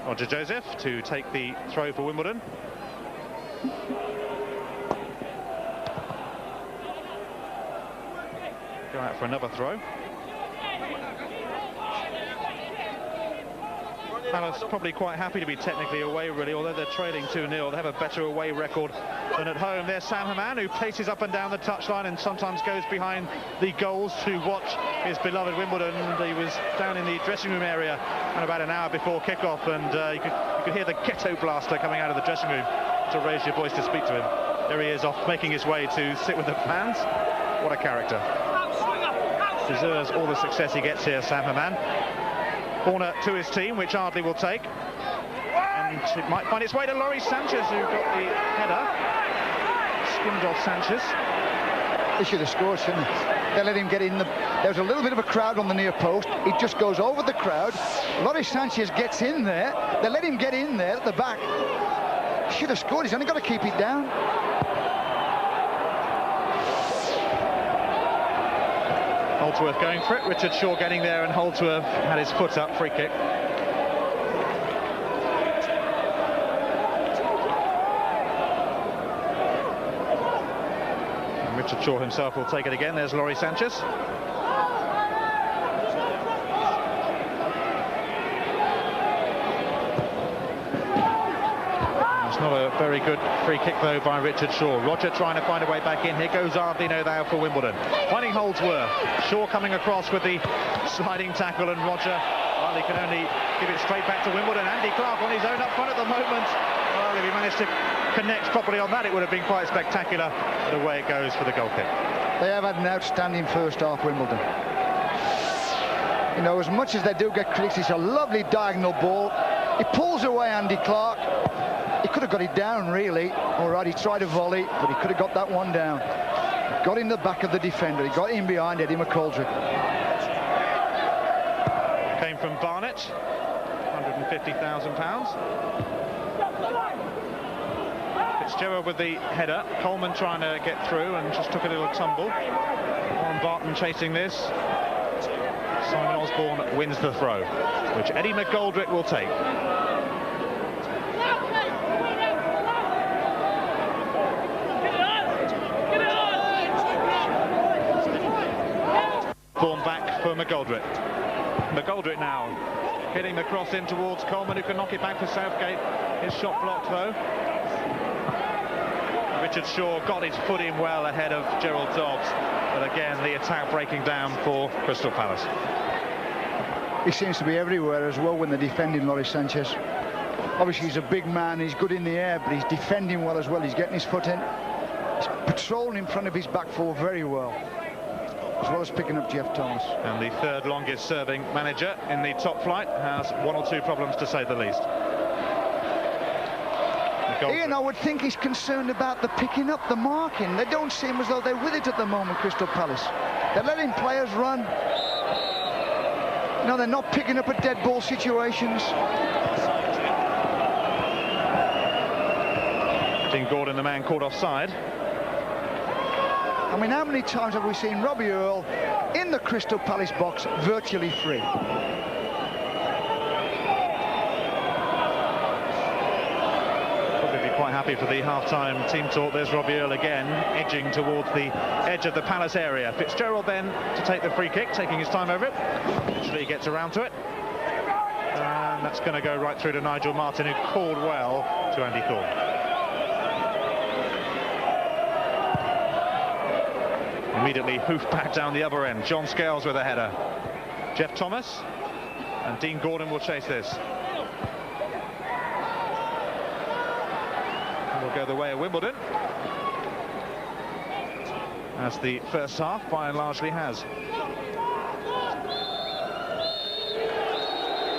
Roger Joseph to take the throw for Wimbledon. Go out for another throw. Palace probably quite happy to be technically away, really, although they're trailing 2-0. They have a better away record than at home. There's Sam Haman, who paces up and down the touchline and sometimes goes behind the goals to watch his beloved Wimbledon. He was down in the dressing room area about an hour before kickoff, and you could hear the ghetto blaster coming out of the dressing room to raise your voice to speak to him. There he is, off making his way to sit with the fans. What a character. Deserves all the success he gets here, Sam Haman. Corner to his team, which Ardley will take. And it might find its way to Laurie Sanchez, who got the header. Skimmed off Sanchez. They should have scored, shouldn't they? They let him get in. There's a little bit of a crowd on the near post. He just goes over the crowd. Laurie Sanchez gets in there. They let him get in there at the back. Should have scored. He's only got to keep it down. Holdsworth going for it. Richard Shaw getting there, and Holdsworth had his foot up. Free kick. And Richard Shaw himself will take it again. There's Laurie Sanchez. It's not a very good free kick though by Richard Shaw. Roger trying to find a way back in. Here goes Ardley now for Wimbledon. Finding Holdsworth. Shaw coming across with the sliding tackle, and Roger, well, he can only give it straight back to Wimbledon. Andy Clark on his own up front at the moment. Well, if he managed to connect properly on that, it would have been quite spectacular. But away it goes for the goal kick. They have had an outstanding first half, Wimbledon. You know, as much as they do get critics, it's a lovely diagonal ball. He pulls away Andy Clark. He could have got it down, really. All right, he tried a volley, but he could have got that one down. Got in the back of the defender. He got in behind Eddie McGoldrick. Came from Barnet, £150,000. Fitzgerald with the header. Coleman trying to get through and just took a little tumble. Warren Barton chasing this. Simon Osborne wins the throw, which Eddie McGoldrick will take. Back for McGoldrick. McGoldrick now hitting the cross in towards Coleman, who can knock it back for Southgate. His shot blocked though. Richard Shaw got his foot in well ahead of Gerald Dobbs, but again the attack breaking down for Crystal Palace. He seems to be everywhere as well when they're defending Laurie Sanchez. Obviously he's a big man, he's good in the air, but he's defending well as well. He's getting his foot in. He's patrolling in front of his back four very well, as well as picking up Jeff Thomas. And the third longest serving manager in the top flight has one or two problems, to say the least. Ian, I would think he's concerned about the picking up, the marking. They don't seem as though they're with it at the moment, Crystal Palace. They're letting players run. No, they're not picking up at dead ball situations. Dean Gordon, the man caught offside. I mean, how many times have we seen Robbie Earle in the Crystal Palace box virtually free? Probably be quite happy for the half-time team talk. There's Robbie Earle again, edging towards the edge of the Palace area. Fitzgerald then to take the free kick, taking his time over it. Eventually he gets around to it. And that's going to go right through to Nigel Martin, who called well to Andy Thorne. Immediately hoofed back down the other end. John Scales with a header. Jeff Thomas and Dean Gordon will chase this. And will go the way of Wimbledon, as the first half by and largely has.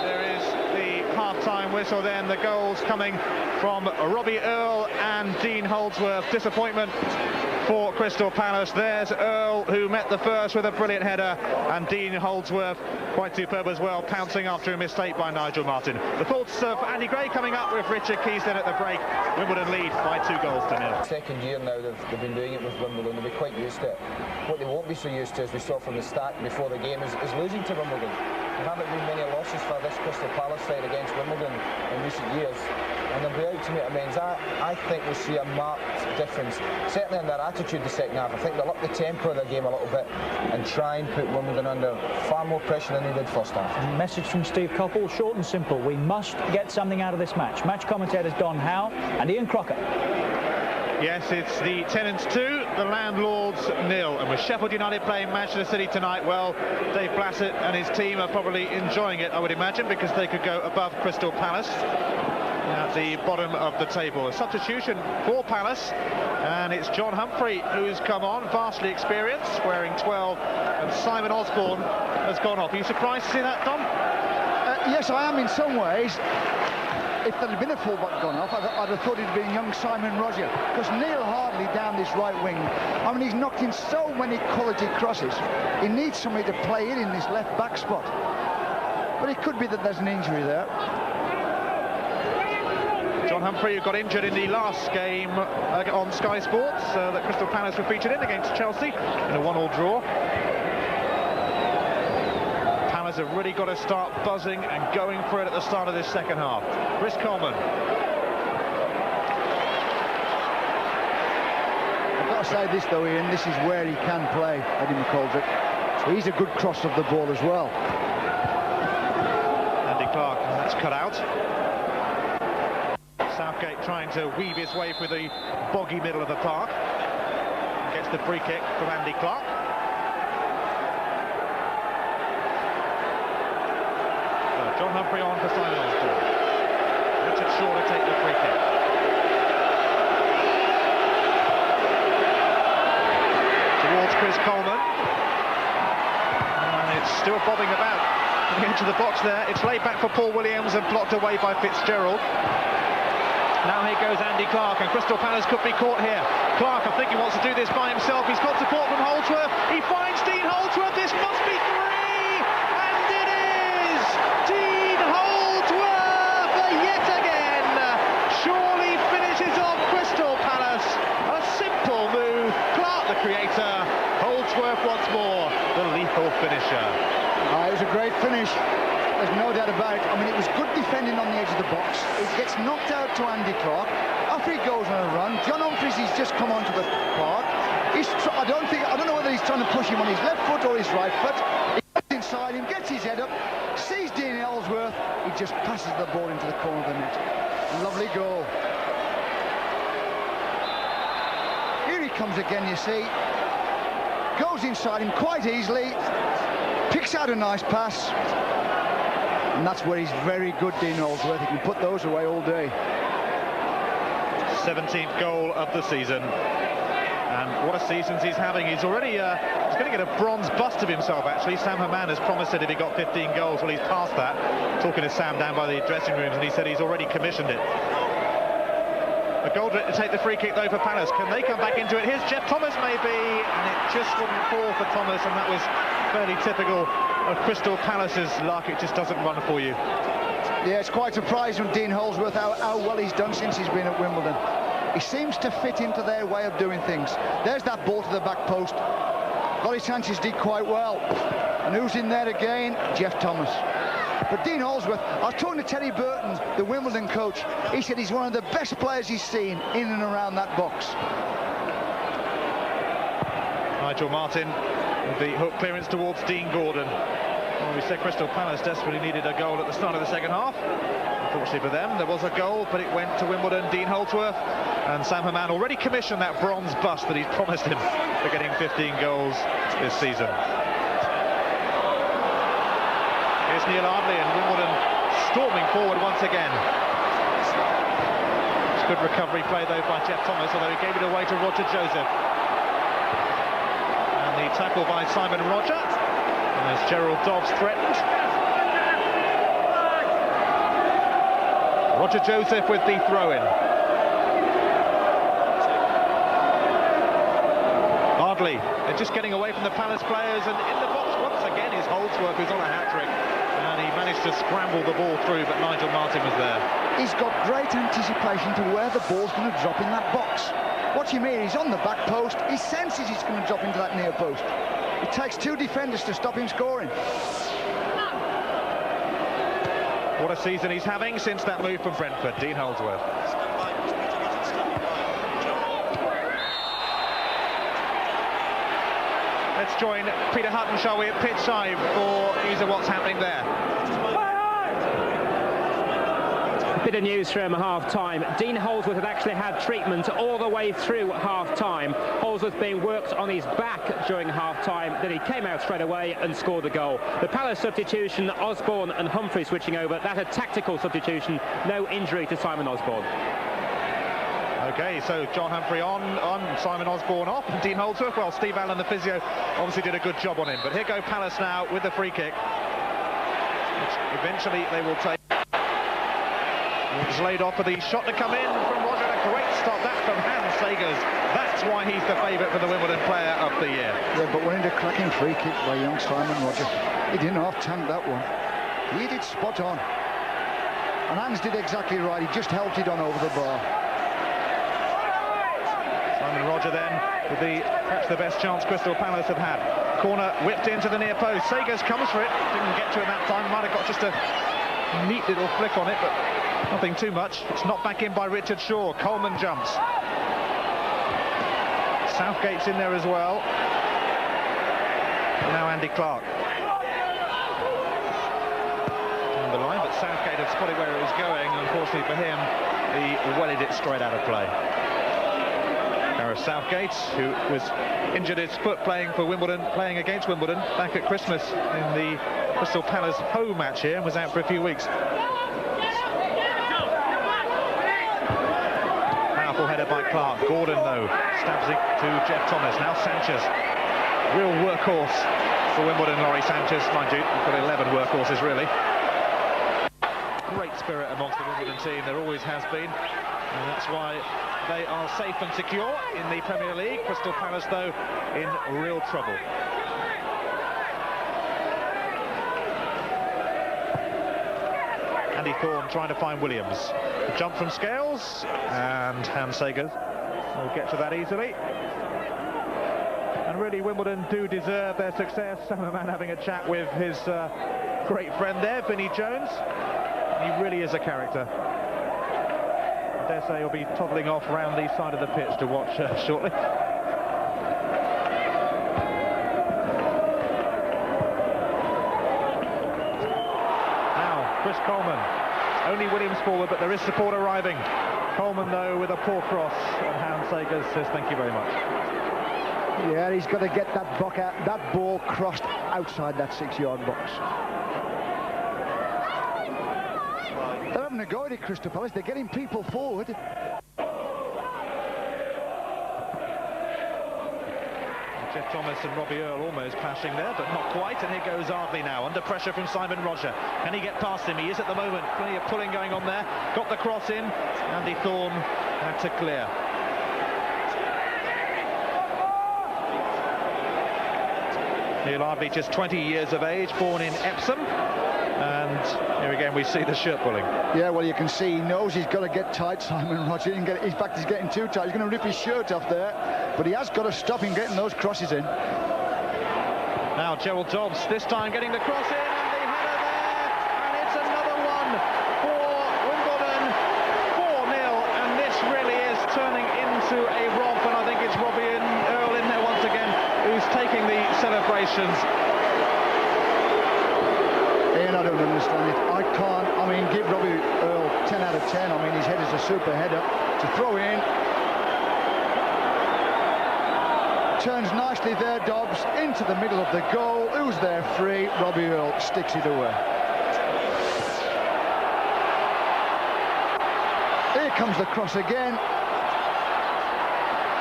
There is the half-time whistle then. The goals coming from Robbie Earle and Dean Holdsworth. Disappointment for Crystal Palace. There's Earl, who met the first with a brilliant header, and Dean Holdsworth, quite superb as well, pouncing after a mistake by Nigel Martyn. The thoughts of Andy Gray coming up with Richard Keys then at the break. Wimbledon lead by 2-0. Second year now they've been doing it with Wimbledon. They'll be quite used to it. What they won't be so used to, as we saw from the start before the game, is losing to Wimbledon. There haven't been many losses for this Crystal Palace side against Wimbledon in recent years, and they'll be out to make amends. I think we'll see a marked difference, certainly in their attitude the second half. I think they'll up the tempo of their game a little bit and try and put Wimbledon under far more pressure than they did first half. Message from Steve Coppell, short and simple: we must get something out of this match. Match commentators Don Howe and Ian Crocker. Yes, it's the Tenants 2, the Landlords 0. And with Sheffield United playing Manchester City tonight, well, Dave Blassett and his team are probably enjoying it, I would imagine, because they could go above Crystal Palace at the bottom of the table. A substitution for Palace, and it's John Humphrey who's come on, vastly experienced, wearing 12, and Simon Osborne has gone off. Are you surprised to see that, Dom? Yes, I am in some ways. If there had been a fullback gone off, I'd have thought it'd been young Simon Roger, because Neil Hardley down this right wing, I mean, he's knocked in so many quality crosses. He needs somebody to play in this left back spot. But it could be that there's an injury there. John Humphrey, who got injured in the last game on Sky Sports that Crystal Palace were featured in against Chelsea in a 1-1 draw. Palace have really got to start buzzing and going for it at the start of this second half. Chris Coleman. I've got to say this though, Ian, this is where he can play, Eddie McColdrick. So he's a good cross of the ball as well. Andy Clark, that's cut out. Southgate trying to weave his way through the boggy middle of the park. Gets the free kick from Andy Clark. John Humphrey on for Simon Osborne. Richard Shaw to take the free kick. Towards Chris Coleman. And it's still bobbing about into the box there. It's laid back for Paul Williams and blocked away by Fitzgerald. Now here goes Andy Clark, and Crystal Palace could be caught here. Clark, I think he wants to do this by himself. He's got support from Holdsworth. He finds Dean Holdsworth. This must be 3. Dean Holdsworth yet again surely finishes off Crystal Palace. A simple move. Clark the creator, Holdsworth once more the lethal finisher. It was a great finish, there's no doubt about it. I mean, it was good defending on the edge of the box. It gets knocked out to Andy Clark. After he goes on a run, John Humphreys, he's just come onto the park. I don't know whether he's trying to push him on his left foot or his right foot. He gets inside him, gets his head up, sees Dean Holdsworth, he just passes the ball into the corner of the net. Lovely goal. Here he comes again, you see. Goes inside him quite easily, picks out a nice pass, and that's where he's very good, Dean Holdsworth. He can put those away all day. 17th goal of the season. And what a season he's having. He's already he's going to get a bronze bust of himself, actually. Sam Haman has promised it if he got 15 goals. Well, he's passed that. Talking to Sam down by the dressing rooms, and he said he's already commissioned it. McGoldrick to take the free kick, though, for Palace. Can they come back into it? Here's Jeff Thomas, maybe, and it just wouldn't fall for Thomas, and that was fairly typical of Crystal Palace's luck. It just doesn't run for you. Yeah, it's quite surprising, Dean Holdsworth, how well he's done since he's been at Wimbledon. He seems to fit into their way of doing things. There's that ball to the back post. Gary Sanchez did quite well. And who's in there again? Jeff Thomas. But Dean Holdsworth, I was talking to Terry Burton, the Wimbledon coach. He said he's one of the best players he's seen in and around that box. Nigel Martyn with the hook clearance towards Dean Gordon. Well, we said Crystal Palace desperately needed a goal at the start of the second half. Unfortunately for them, there was a goal, but it went to Wimbledon. Dean Holdsworth, and Sam Haman already commissioned that bronze bust that he's promised him for getting 15 goals this season. Here's Neil Ardley, and Wimbledon storming forward once again. It's good recovery play though by Jeff Thomas, although he gave it away to Roger Joseph. And the tackle by Simon Roger, as Gerald Dobbs threatened. Roger Joseph with the throw-in. Yardley. They're just getting away from the Palace players, and in the box once again is Holdsworth, who's on a hat-trick. And he managed to scramble the ball through, but Nigel Martin was there. He's got great anticipation to where the ball's going to drop in that box. Watch him here, he's on the back post. He senses he's going to drop into that near post. It takes 2 defenders to stop him scoring. What a season he's having since that move from Brentford, Dean Holdsworth. Let's join Peter Hutton, shall we, at pitch side for news of what's happening there. Bit of news from half-time. Dean Holdsworth had actually had treatment all the way through half-time. Holdsworth being worked on his back during half-time. Then he came out straight away and scored the goal. The Palace substitution, Osborne and Humphrey switching over. That a tactical substitution. No injury to Simon Osborne. OK, so John Humphrey on, Simon Osborne off, and Dean Holdsworth. Well, Steve Allen, the physio, obviously did a good job on him. But here go Palace now with the free kick, which eventually they will take. It's laid off for the shot to come in from Roger. A great stop that from Hans Sagers. That's why he's the favourite for the Wimbledon Player of the Year. Yeah, but went into a cracking free kick by young Simon Roger. He didn't half-tank that one. He did spot on. And Hans did exactly right. He just helped it on over the bar. Simon Roger then with perhaps the best chance Crystal Palace have had. Corner whipped into the near post. Sagers comes for it. Didn't get to it that time. Might have got just a neat little flick on it, but nothing too much. It's knocked back in by Richard Shaw. Coleman jumps. Southgate's in there as well. And now Andy Clark. On the line, but Southgate had spotted where it was going. And unfortunately for him, he wellied it straight out of play. Gareth Southgate, who was injured his foot playing for Wimbledon, playing against Wimbledon back at Christmas in the Crystal Palace home match here, and was out for a few weeks. Header by Clark. Gordon, though, stabs it to Jeff Thomas. Now Sanchez. Real workhorse for Wimbledon, Laurie Sanchez. Mind you, we've got 11 workhorses, really. Great spirit amongst the Wimbledon team. There always has been. And that's why they are safe and secure in the Premier League. Crystal Palace, though, in real trouble. Andy Thorne trying to find Williams. A jump from Scales, and Hans Sagers will get to that easily. And really, Wimbledon do deserve their success. Sam Man having a chat with his great friend there, Vinnie Jones. He really is a character. I dare say he'll be toddling off round the side of the pitch to watch shortly. Chris Coleman, only Williams forward, but there is support arriving. Coleman, though, with a poor cross, and Hans Sagers says thank you very much. Yeah, he's got to get that ball crossed outside that 6-yard box. They're having a go at it, Crystal Palace. They're getting people forward. Jeff Thomas and Robbie Earle almost clashing there, but not quite. And here goes Ardley now, under pressure from Simon Roger. Can he get past him? He is at the moment. Plenty of pulling going on there. Got the cross in. Andy Thorne had to clear. Neil Ardley, just 20 years of age, born in Epsom. And here again we see the shirt pulling. Yeah, well, you can see he knows he's got to get tight, Simon Roger. In fact, he's getting too tight. He's going to rip his shirt off there. But he has got to stop him getting those crosses in. Now Gerald Dobbs, this time getting the cross in, and the header there. And it's another one for Wimbledon. 4-0, and this really is turning into a romp. And I think it's Robbie Earle in there once again, who's taking the celebrations. Ian, I don't understand it. Give Robbie Earle 10 out of 10. I mean, his head is a super header. To throw in. Turns nicely there, Dobbs, into the middle of the goal. Who's there free? Robbie Earle sticks it away. Here comes the cross again.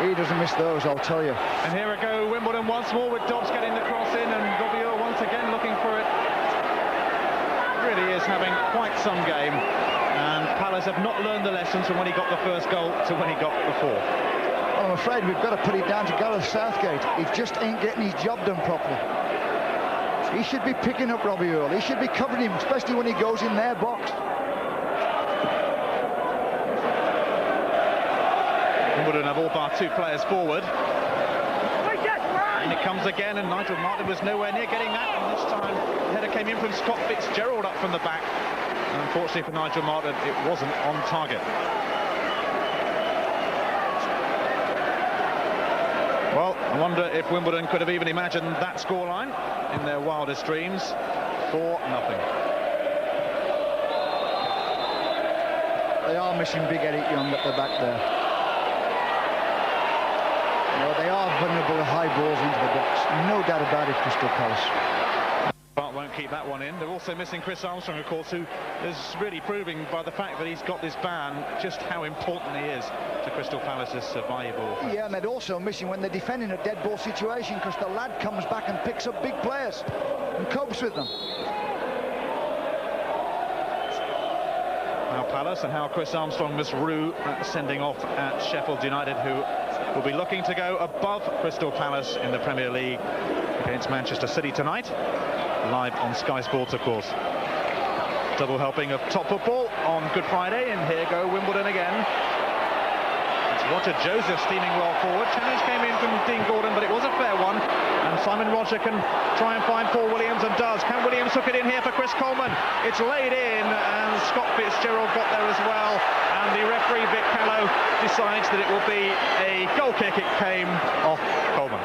He doesn't miss those, I'll tell you. And here we go, Wimbledon once more with Dobbs getting the cross in, and Robbie Earle once again looking for it. Really is having quite some game, and Palace have not learned the lessons from when he got the first goal to when he got the fourth. Oh, afraid we've got to put it down to Gareth Southgate. He just ain't getting his job done properly. He should be picking up Robbie Earle. He should be covering him, especially when he goes in their box. Wimbledon have all bar 2 players forward. And it comes again, and Nigel Martyn was nowhere near getting that, and this time the header came in from Scott Fitzgerald up from the back. And unfortunately for Nigel Martyn, it wasn't on target. Well, I wonder if Wimbledon could have even imagined that scoreline in their wildest dreams. 4-0. They are missing big Eric Young at the back there. They are vulnerable to high balls into the box. No doubt about it, Crystal Palace. But won't keep that one in. They're also missing Chris Armstrong, of course, who is really proving by the fact that he's got this ban just how important he is to Crystal Palace's survival. Yeah, and they're also missing when they're defending a dead ball situation, because the lad comes back and picks up big players and copes with them. How Palace and how Chris Armstrong must rue that sending off at Sheffield United, who will be looking to go above Crystal Palace in the Premier League against Manchester City tonight, live on Sky Sports, of course. Double helping of top football on Good Friday, and here go Wimbledon again. It's Roger Joseph steaming well forward. Challenge came in from Dean Gordon, but it was a fair one, and Simon Roger can try and find Paul Williams, and does. Can Williams hook it in here for Chris Coleman? It's laid in, and Scott Fitzgerald got there as well, and the referee Vic Callow decides that it will be a goal kick. It came off Coleman.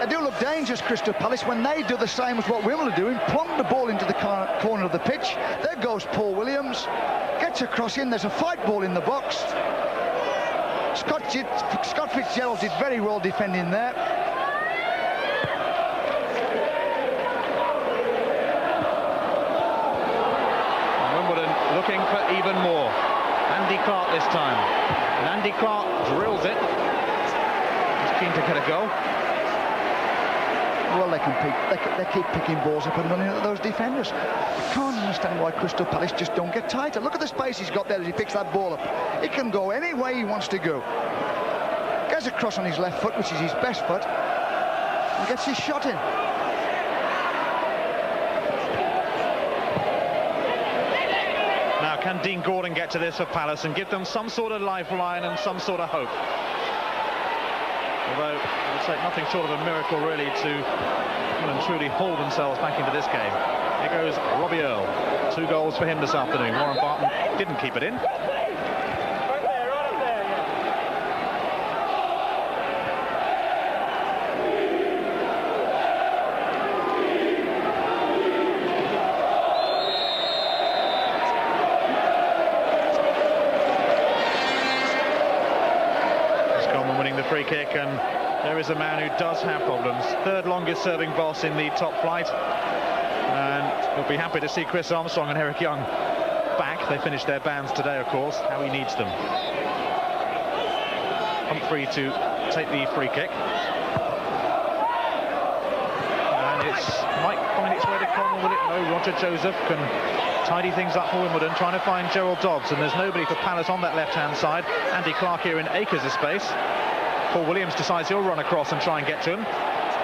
They do look dangerous, Crystal Palace, when they do the same as what Wimbledon are doing, plumb the ball into the corner of the pitch. There goes Paul Williams, gets across in, there's a fight ball in the box. Scott Fitzgerald did very well defending there. Wimbledon looking for even more. Andy Clark this time, and Andy Clark drills it. He's keen to get a goal. Well, they keep picking balls up and running at those defenders. I can't understand why Crystal Palace just don't get tighter. Look at the space he's got there as he picks that ball up. He can go any way he wants to go. Gets across on his left foot, which is his best foot, and gets his shot in. Now, can Dean Gordon get to this for Palace and give them some sort of lifeline and some sort of hope? Although it would take nothing short of a miracle really to truly hold themselves back into this game. Here goes Robbie Earle. 2 goals for him this afternoon. Warren Barton didn't keep it in. Free kick, and there is a man who does have problems. 3rd longest serving boss in the top flight, and we'll be happy to see Chris Armstrong and Eric Young back. They finished their bans today, of course. How he needs them. Humphrey to take the free kick, and it might find its way to Coleman, will it? No, Roger Joseph can tidy things up for Wimbledon, trying to find Gerald Dobbs, and there's nobody for Palace on that left-hand side. Andy Clark here in acres of space. Paul Williams decides he'll run across and try and get to him.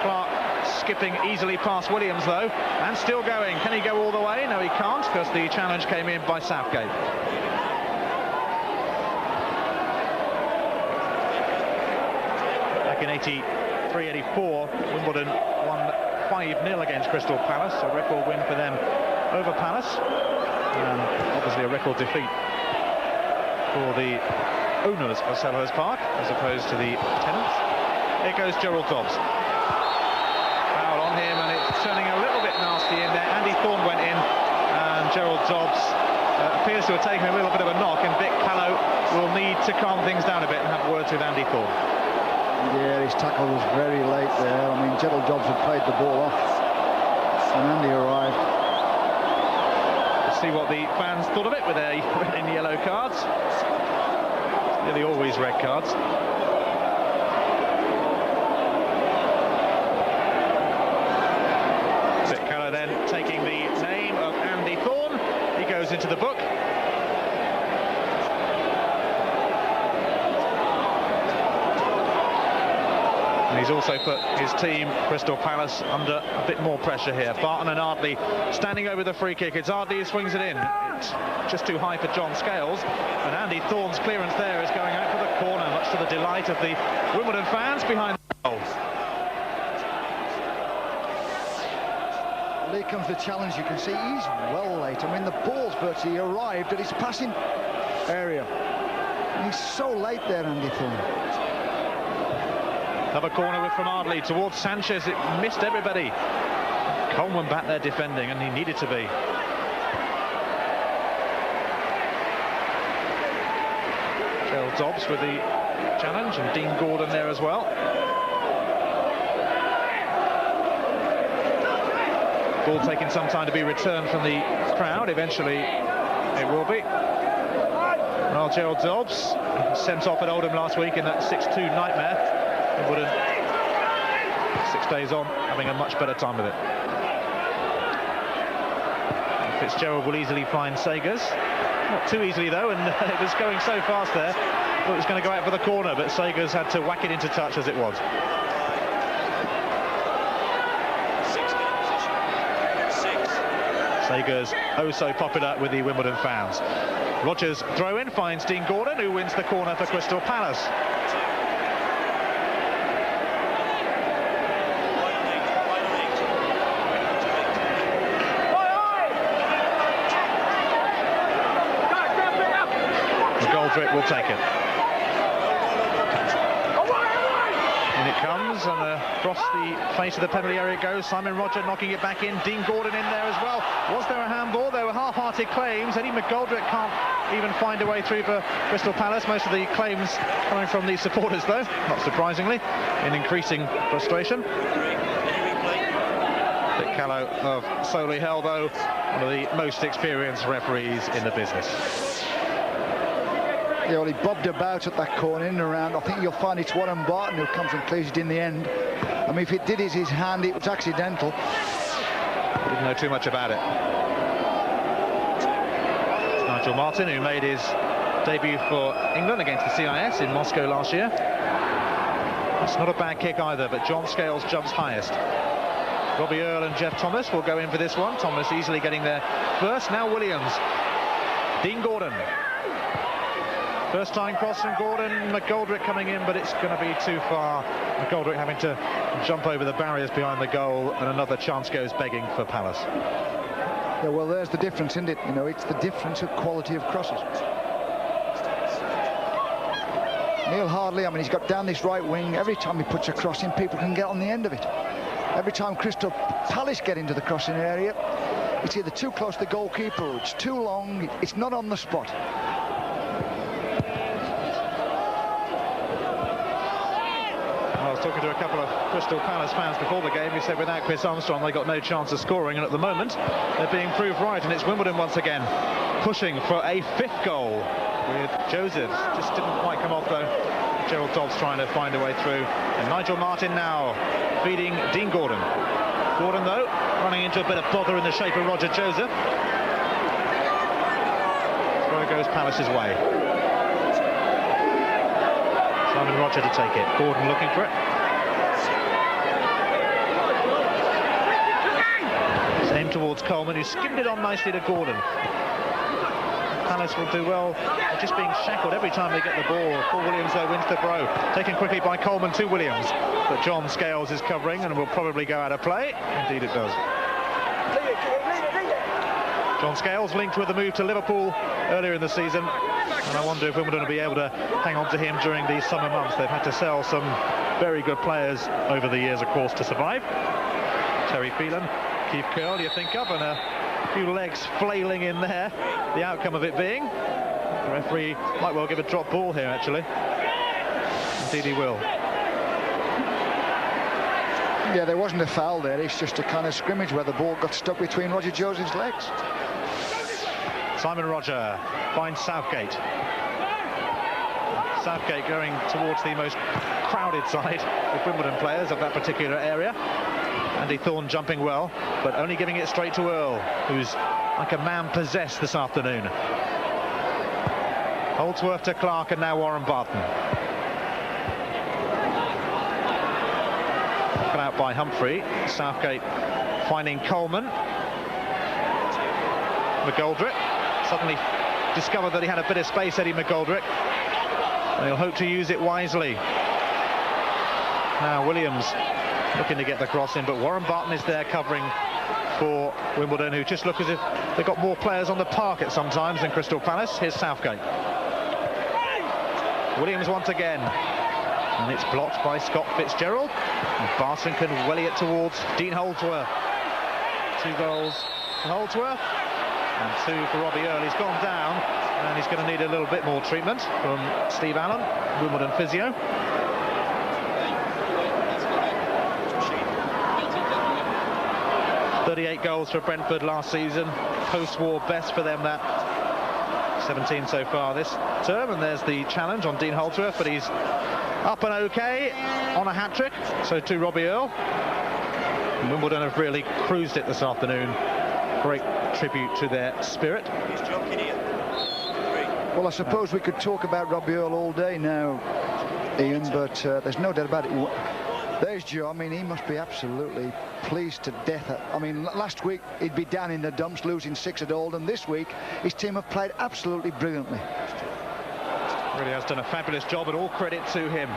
Clark skipping easily past Williams though, and still going. Can he go all the way? No, he can't, because the challenge came in by Southgate. Back in 83-84, Wimbledon won 5-0 against Crystal Palace, a record win for them over Palace, and obviously a record defeat for the owners of Selhurst Park as opposed to the tenants. Here goes Gerald Dobbs. Foul on him, and it's turning a little bit nasty in there. Andy Thorne went in, and Gerald Dobbs appears to have taken a little bit of a knock, and Vic Callow will need to calm things down a bit and have words with Andy Thorne. Yeah, his tackle was very late there. I mean, Gerald Dobbs had played the ball off, and Andy arrived. Let's see what the fans thought of it with their red and yellow cards. Nearly always red cards. Vic Callow then taking the name of Andy Thorne. He goes into the book. he's also put his team, Crystal Palace, under a bit more pressure here. Barton and Ardley standing over the free kick. It's Ardley who swings it in. It's just too high for John Scales. And Andy Thorne's clearance there is going out for the corner, much to the delight of the Wimbledon fans behind the goals. Well, here comes the challenge. You can see he's well late. I mean, the ball's virtually arrived at his passing area. And he's so late there, Andy Thorne. Another corner with from Ardley towards Sanchez. It missed everybody. Coleman back there defending, and he needed to be. Gerald Dobbs with the challenge, and Dean Gordon there as well. Ball taking some time to be returned from the crowd. Eventually it will be. Well, Gerald Dobbs sent off at Oldham last week in that 6-2 nightmare. Wimbledon 6 days on, having a much better time with it. Fitzgerald will easily find Sagers. Not too easily though, and it was going so fast there. Thought it was going to go out for the corner, but Sagers had to whack it into touch as it was. Sagers oh so popular with the Wimbledon fans. Rogers throw in finds Dean Gordon, who wins the corner for Crystal Palace. Will take it. In it comes, and across the face of the penalty area it goes. Simon Roger knocking it back in. Dean Gordon in there as well. Was there a handball? There were half-hearted claims. Eddie McGoldrick can't even find a way through for Crystal Palace. Most of the claims coming from the supporters, though, not surprisingly, in increasing frustration. Dick Callow of Solihull, though, one of the most experienced referees in the business. Yeah, well, he bobbed about at that corner in and around. I think you'll find it's Warren Barton who comes and clears it in the end. I mean, if it did his hand, it was accidental. Didn't know too much about it. It's Nigel Martin, who made his debut for England against the CIS in Moscow last year. It's not a bad kick either, but John Scales jumps highest. Robbie Earle and Jeff Thomas will go in for this one. Thomas easily getting there first. Now Williams. Dean Gordon. First time cross from Gordon. McGoldrick coming in, but it's going to be too far. McGoldrick having to jump over the barriers behind the goal, and another chance goes begging for Palace. Yeah, well, there's the difference, isn't it? You know, it's the difference of quality of crosses. Neil Hardley, I mean, he's got down this right wing. Every time he puts a cross in, people can get on the end of it. Every time Crystal Palace get into the crossing area, it's either too close to the goalkeeper, or it's too long, it's not on the spot. I was talking to a couple of Crystal Palace fans before the game who said without Chris Armstrong they got no chance of scoring, and at the moment they're being proved right, and it's Wimbledon once again pushing for a 5th goal with Joseph. Just didn't quite come off though. Gerald Dobbs trying to find a way through, and Nigel Martin now feeding Dean Gordon. Gordon though running into a bit of bother in the shape of Roger Joseph. Throw goes Palace's way. Simon Roger to take it. Gordon looking for it. Same towards Coleman, who skimmed it on nicely to Gordon. Palace will do well. They're just being shackled every time they get the ball. Paul Williams though wins the throw. Taken quickly by Coleman to Williams. But John Scales is covering and will probably go out of play. Indeed it does. John Scales linked with a move to Liverpool earlier in the season, and I wonder if Wimbledon will be able to hang on to him during these summer months. They've had to sell some very good players over the years, of course, to survive. Terry Phelan, Keith Curl, you think of, and a few legs flailing in there. The outcome of it being, the referee might well give a drop ball here, actually. Indeed he will. Yeah, there wasn't a foul there. It's just a kind of scrimmage where the ball got stuck between Roger Joseph's legs. Simon Roger finds Southgate. Southgate going towards the most crowded side of Wimbledon players of that particular area. Andy Thorne jumping well, but only giving it straight to Earle, who's like a man possessed this afternoon. Holdsworth to Clark, and now Warren Barton. cut out by Humphrey. Southgate finding Coleman. McGoldrick suddenly discovered that he had a bit of space, Eddie McGoldrick. And he'll hope to use it wisely. Now Williams looking to get the cross in, but Warren Barton is there covering for Wimbledon, who just look as if they've got more players on the parket sometimes than Crystal Palace. Here's Southgate. Williams once again. And it's blocked by Scott Fitzgerald. And Barton can welly it towards Dean Holdsworth. 2 goals for Holdsworth. And 2 for Robbie Earle. He's gone down, and he's going to need a little bit more treatment from Steve Allen, Wimbledon physio. .38 goals for Brentford last season, post-war best for them, that 17 so far this term. And there's the challenge on Dean Holdsworth, but he's up and okay on a hat-trick, so too Robbie Earle. And Wimbledon have really cruised it this afternoon. Great tribute to their spirit. Well, I suppose we could talk about Robbie Earle all day now, Ian, but there's no doubt about it. There's Joe. I mean, he must be absolutely pleased to death. I mean, last week he'd be down in the dumps, losing 6 at Oldham. This week his team have played absolutely brilliantly. Really has done a fabulous job, and all credit to him.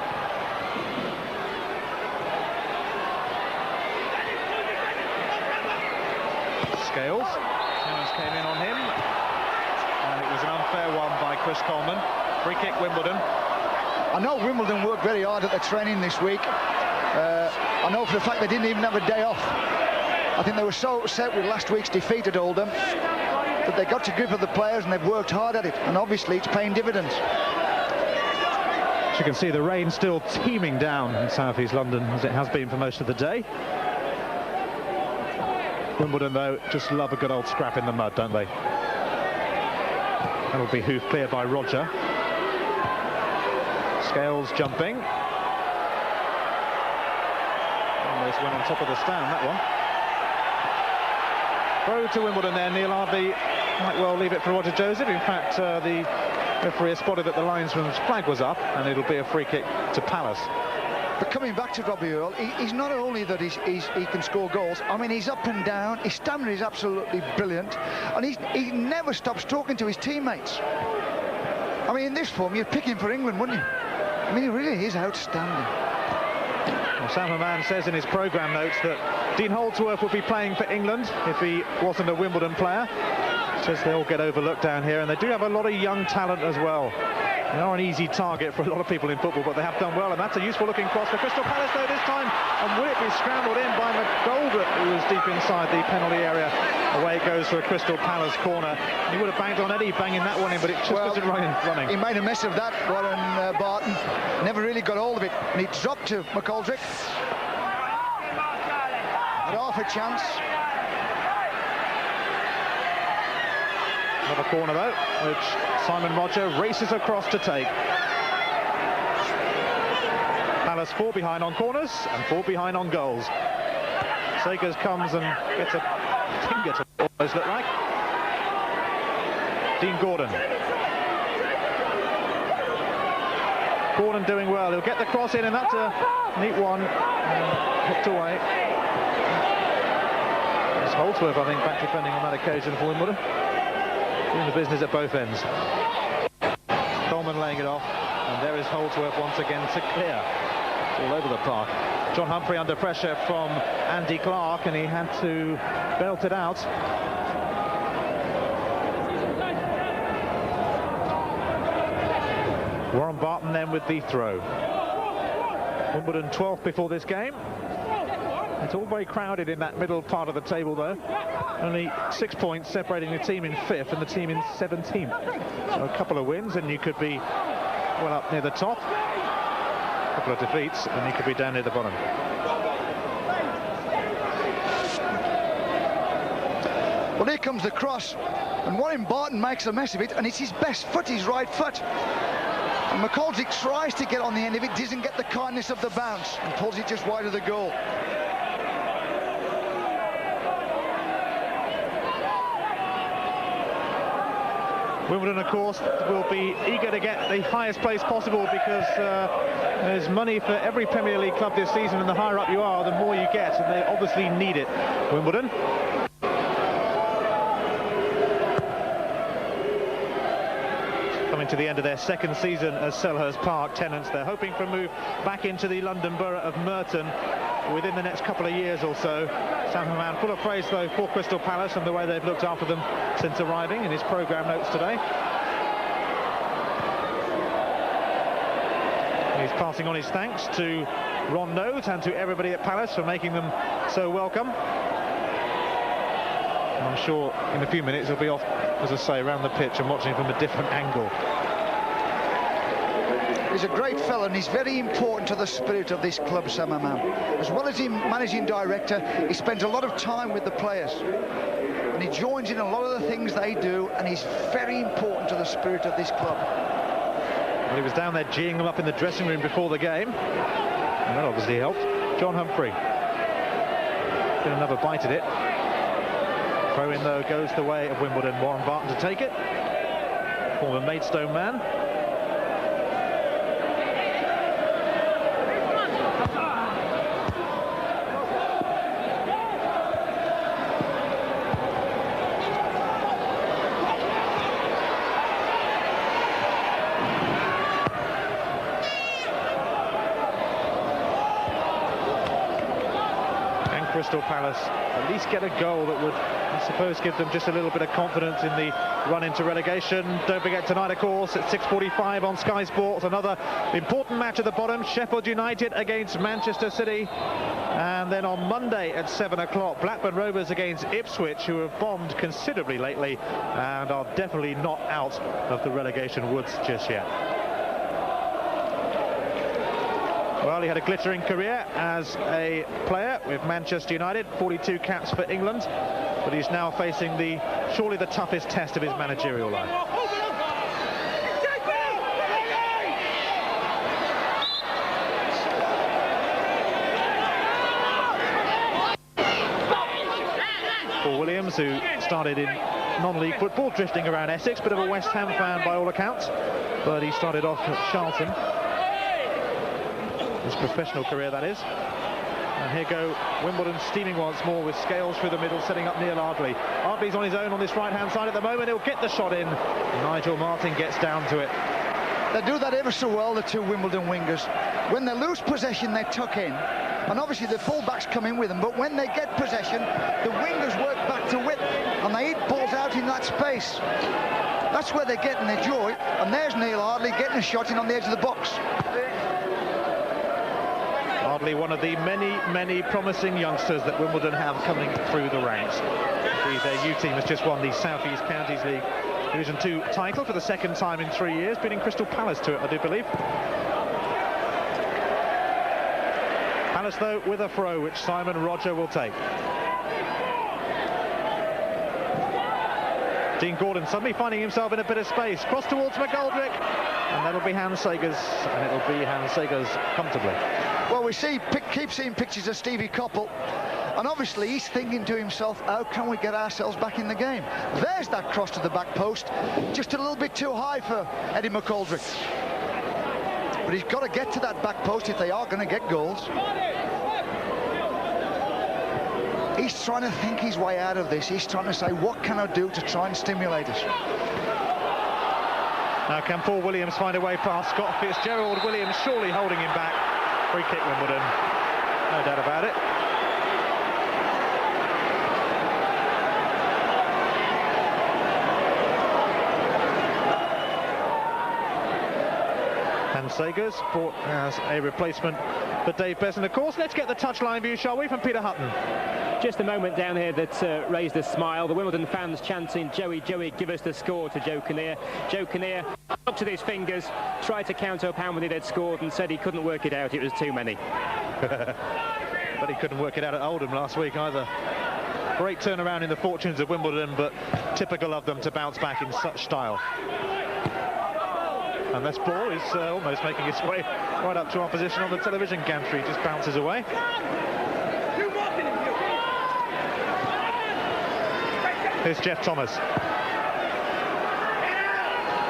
Scales. Clemens came in on him, and it was an unfair one by Chris Coleman. Free kick Wimbledon. I know Wimbledon worked very hard at the training this week. I know for the fact they didn't even have a day off. I think they were so upset with last week's defeat at Oldham that they got to grip of the players, and they've worked hard at it, and obviously it's paying dividends. As you can see, the rain still teeming down in South East London, as it has been for most of the day. Wimbledon, though, just love a good old scrap in the mud, don't they? That'll be hoofed clear by Roger. Scales jumping. Almost went on top of the stand, that one. Throw to Wimbledon there. Neil Ardley might well leave it for Roger Joseph. In fact, the referee has spotted that the linesman's flag was up, and it'll be a free kick to Palace. But coming back to Robbie Earle, he's not only that he can score goals. I mean, he's up and down. His stamina is absolutely brilliant, and he never stops talking to his teammates. I mean, in this form, you'd pick him for England, wouldn't you? I mean, he really is outstanding. Well, Sam Haman says in his programme notes that Dean Holdsworth would be playing for England if he wasn't a Wimbledon player. Says they'll get overlooked down here, and they do have a lot of young talent as well. They are an easy target for a lot of people in football, but they have done well, and that's a useful looking cross for Crystal Palace though this time. And will it be scrambled in by McGoldrick, who was deep inside the penalty area? Away it goes for a Crystal Palace corner. He would have banged on Eddie banging that one in, but it just wasn't running. He made a mess of that, Warren Barton. Never really got hold of it, and he dropped to McGoldrick. Had half a chance. Another corner though, which Simon Roger races across to take. Palace 4 behind on corners and 4 behind on goals. Sagers comes and gets a almost look like. Dean Gordon. Gordon doing well. He'll get the cross in, and that's a neat one. Hooked away. It's Holdsworth, I think, back defending on that occasion for Wimbledon. Doing the business at both ends. Coleman laying it off, and there is Holdsworth once again to clear. It's all over the park. John Humphrey under pressure from Andy Clark, and he had to belt it out. Warren Barton then with the throw. Wimbledon 12th before this game. It's all very crowded in that middle part of the table though. Only 6 points separating the team in 5th and the team in 17th. So a couple of wins and you could be well up near the top. A couple of defeats and you could be down near the bottom. Well, here comes the cross, and Warren Barton makes a mess of it, and it's his best foot, his right foot. And McGoldrick tries to get on the end of it, doesn't get the kindness of the bounce, and pulls it just wide of the goal. Wimbledon, of course, will be eager to get the highest place possible because there's money for every Premier League club this season, and the higher up you are, the more you get, and they obviously need it. Wimbledon. Coming to the end of their second season as Selhurst Park tenants. They're hoping for a move back into the London borough of Merton within the next couple of years or so. Sam Hammam full of praise though for Crystal Palace and the way they've looked after them since arriving in his programme notes today. He's passing on his thanks to Ron Nodes and to everybody at Palace for making them so welcome. And I'm sure in a few minutes he'll be off, as I say, around the pitch and watching from a different angle. He's a great fella and he's very important to the spirit of this club, Sam Hammam. As well as him managing director, he spends a lot of time with the players. And he joins in a lot of the things they do, and he's very important to the spirit of this club. Well, he was down there geeing them up in the dressing room before the game, and that obviously helped. John Humphrey. Get another bite at it. Throw in though goes the way of Wimbledon. Warren Barton to take it. Former Maidstone man. Crystal Palace at least get a goal that would, I suppose, give them just a little bit of confidence in the run into relegation. Don't forget tonight, of course, at 6:45 on Sky Sports, another important match at the bottom, Sheffield United against Manchester City. And then on Monday at 7 o'clock, Blackburn Rovers against Ipswich, who have bombed considerably lately and are definitely not out of the relegation woods just yet. Well, he had a glittering career as a player with Manchester United, 42 caps for England, but he's now facing surely the toughest test of his managerial life. Paul Williams, who started in non-league football, drifting around Essex, bit of a West Ham fan by all accounts, but he started off at Charlton. His professional career, that is. And here go Wimbledon steaming once more with Scales through the middle, setting up Neil Ardley. Ardley's on his own on this right-hand side at the moment. He'll get the shot in. Nigel Martin gets down to it. They do that ever so well, the two Wimbledon wingers. When they lose possession, they tuck in. And obviously the full-backs come in with them. But when they get possession, the wingers work back to width. And they eat balls out in that space. That's where they're getting their joy. And there's Neil Ardley getting a shot in on the edge of the box. Ardley, one of the many promising youngsters that Wimbledon have coming through the ranks. Their U team has just won the South East Counties League Division 2 title for the second time in 3 years, beating Crystal Palace to it, I do believe. Palace, though, with a throw, which Simon Roger will take. Dean Gordon suddenly finding himself in a bit of space. Cross towards McGoldrick, and that'll be Hans Sagers, and it'll be Hans Sagers comfortably. Well, we keep seeing pictures of Stevie Coppell, and obviously he's thinking to himself, how can we get ourselves back in the game? There's that cross to the back post, just a little bit too high for Eddie McGoldrick. But he's got to get to that back post if they are going to get goals. He's trying to think his way out of this. He's trying to say, what can I do to try and stimulate us? Now can Paul Williams find a way past Scott Fitzgerald? Williams surely holding him back. Free kick Wimbledon, no doubt about it. Hans Sagers brought as a replacement for Dave Besson. Of course, let's get the touchline view, shall we, from Peter Hutton. Just a moment down here that raised a smile. The Wimbledon fans chanting, Joey, give us the score to Joe Kinnear. Joe Kinnear looked at his fingers, tried to count up how many they'd scored and said he couldn't work it out, it was too many. But he couldn't work it out at Oldham last week either. Great turnaround in the fortunes of Wimbledon, but typical of them to bounce back in such style. And this ball is almost making its way right up to our position on the television gantry. It just bounces away. Here's Jeff Thomas.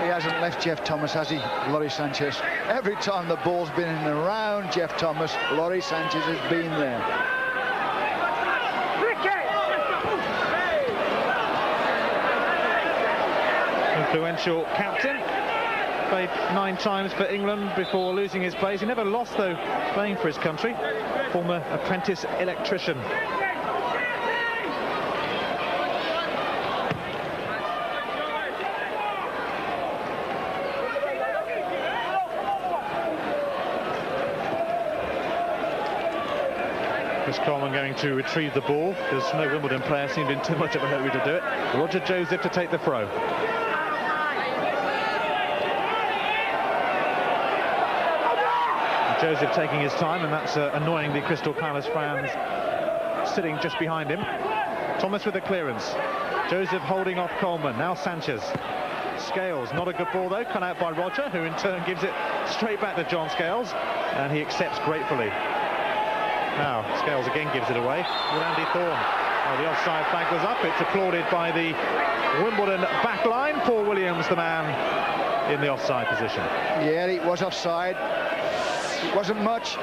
He hasn't left Jeff Thomas, has he, Laurie Sanchez? Every time the ball's been in and around Jeff Thomas, Laurie Sanchez has been there. Influential captain. Played 9 times for England before losing his place. He never lost, though, playing for his country. Former apprentice electrician. Chris Coleman going to retrieve the ball because no Wimbledon player seemed in too much of a hurry to do it. Roger Joseph to take the throw. Joseph taking his time, and that's annoying the Crystal Palace fans sitting just behind him. Thomas with the clearance. Joseph holding off Coleman. Now Sanchez. Scales, not a good ball though, cut out by Roger, who in turn gives it straight back to John Scales, and he accepts gratefully. Now Scales again gives it away. Randy Thorne. Oh, the offside flag was up. It's applauded by the Wimbledon back line. Paul Williams, the man in the offside position. Yeah, it was offside. It wasn't much,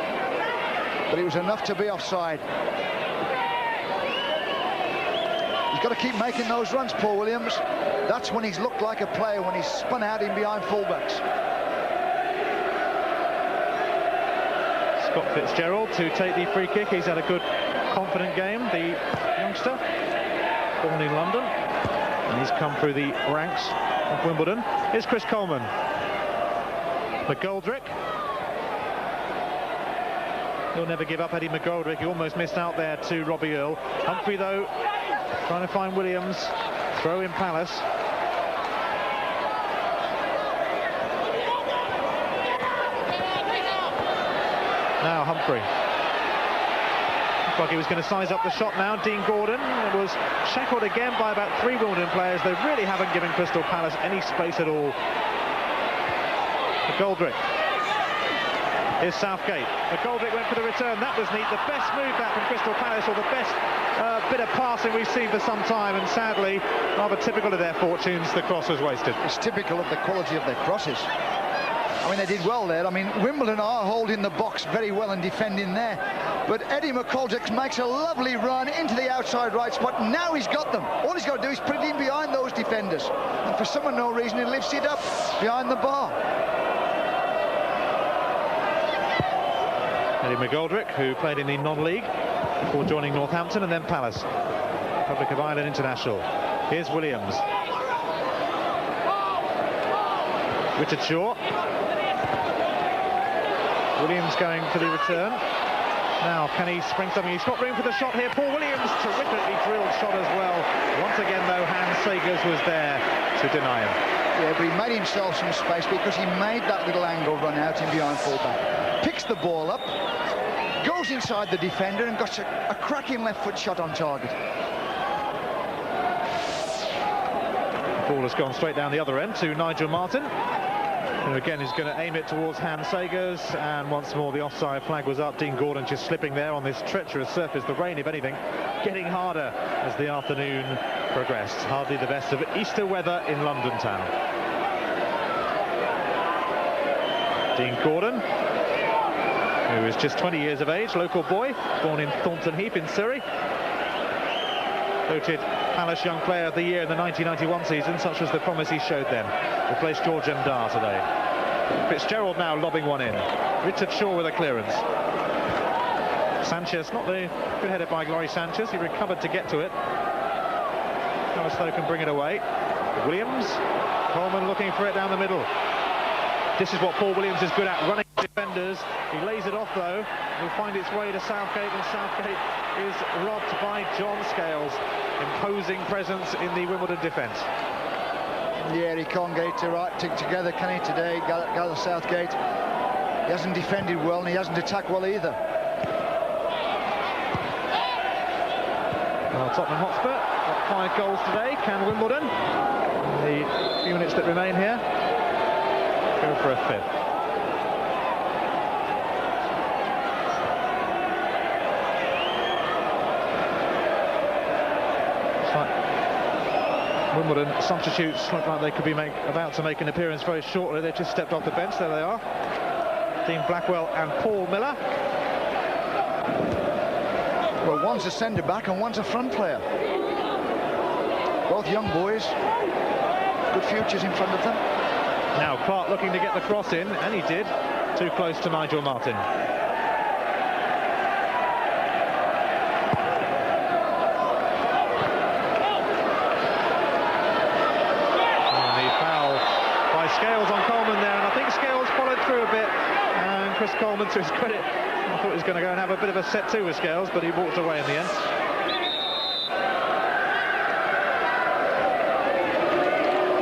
but it was enough to be offside. He's got to keep making those runs, Paul Williams. That's when he's looked like a player, when he's spun out in behind fullbacks. Scott Fitzgerald to take the free kick. He's had a good, confident game, the youngster, born in London, and he's come through the ranks of Wimbledon. Here's Chris Coleman. McGoldrick. He'll never give up, Eddie McGoldrick. He almost missed out there to Robbie Earle. Humphrey, though, trying to find Williams. Throw in Palace. Now Humphrey. Looked like he was going to size up the shot now. Dean Gordon was shackled again by about 3 Wimbledon players. They really haven't given Crystal Palace any space at all. McGoldrick. Here's Southgate. McGoldrick went for the return. That was neat. The best move back from Crystal Palace, or the best bit of passing we've seen for some time, and sadly, rather typical of their fortunes, the cross was wasted. It's typical of the quality of their crosses. I mean, they did well there. I mean, Wimbledon are holding the box very well and defending there. But Eddie McGoldrick makes a lovely run into the outside right spot. Now he's got them. All he's got to do is put it in behind those defenders. And for some unknown reason, he lifts it up behind the bar. Eddie McGoldrick, who played in the non-league before joining Northampton and then Palace. Republic of Ireland international. Here's Williams. Richard Shaw. Williams going for the return. Now, can he spring something? He's got room for the shot here. Paul Williams, terrifically drilled shot as well. Once again, though, Hans Sagers was there to deny him. Yeah, but he made himself some space because he made that little angle run out in behind fullback. Picks the ball up, goes inside the defender and got a cracking left foot shot on target. The ball has gone straight down the other end to Nigel Martin, who again is going to aim it towards Hans Sagers, and once more the offside flag was up. Dean Gordon just slipping there on this treacherous surface. The rain, if anything, getting harder as the afternoon progressed. Hardly the best of Easter weather in London town. Dean Gordon, who is just 20 years of age, local boy, born in Thornton Heath in Surrey. Voted Palace Young Player of the Year in the 1991 season, such was the promise he showed then. Replaced George Ndar today. Fitzgerald now lobbing one in. Richard Shaw with a clearance. Sanchez, not the good headed by Laurie Sanchez. He recovered to get to it. Thomas though can bring it away. Williams, Coleman looking for it down the middle. This is what Paul Williams is good at, running defenders. He lays it off though. Will find its way to Southgate, and Southgate is robbed by John Scales. Imposing presence in the Wimbledon defence. Yeah, he can't get it together, can he, today, Gareth Southgate? He hasn't defended well and he hasn't attacked well either. Well, Tottenham Hotspur got 5 goals today. Can Wimbledon, in the few minutes that remain here, go for a 5th? Wimbledon substitutes look like they could be about to make an appearance very shortly. They've just stepped off the bench. There they are. Dean Blackwell and Paul Miller. Well, one's a centre-back and one's a front player. Both young boys. Good futures in front of them. Now Clark looking to get the cross in, and he did. Too close to Nigel Martin. Scales on Coleman there, and I think Scales followed through a bit, and Chris Coleman, to his credit, I thought he was going to go and have a bit of a set to with Scales, but he walked away in the end.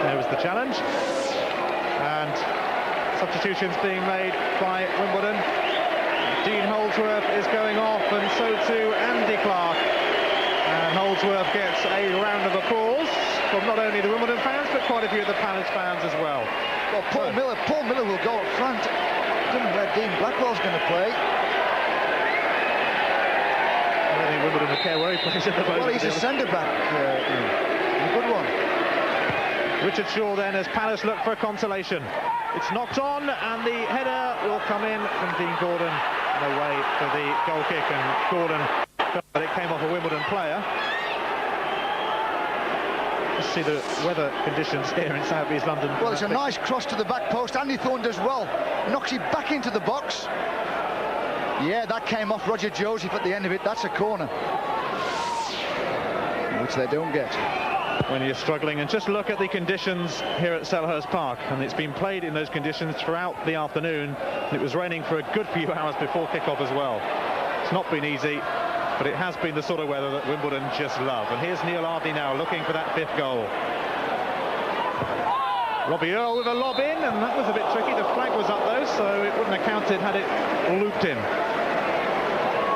There was the challenge, and substitutions being made by Wimbledon. Dean Holdsworth is going off, and so too Andy Clark, and Holdsworth gets a round of applause from not only the Wimbledon fans, but quite a few of the Palace fans as well. Well, Paul Miller will go up front. I don't know where Dean Blackwell's going to play. I don't think Wimbledon will care where he plays at the moment. Well, he's a centre-back. A good one. Richard Shaw then, as Palace look for a consolation. It's knocked on, and the header will come in from Dean Gordon, and away for the goal kick, and Gordon, but it came off a Wimbledon player. Let's see the weather conditions here in South East London. Well, it's a nice cross to the back post. Andy Thorne does well. Knocks it back into the box. Yeah, that came off Roger Joseph at the end of it. That's a corner, which they don't get. When you're struggling, and just look at the conditions here at Selhurst Park, and it's been played in those conditions throughout the afternoon. It was raining for a good few hours before kick-off as well. It's not been easy, but it has been the sort of weather that Wimbledon just love. And here's Neil Ardley now looking for that fifth goal. Robbie Earle with a lob in, and that was a bit tricky. The flag was up though, so it wouldn't have counted had it looped in.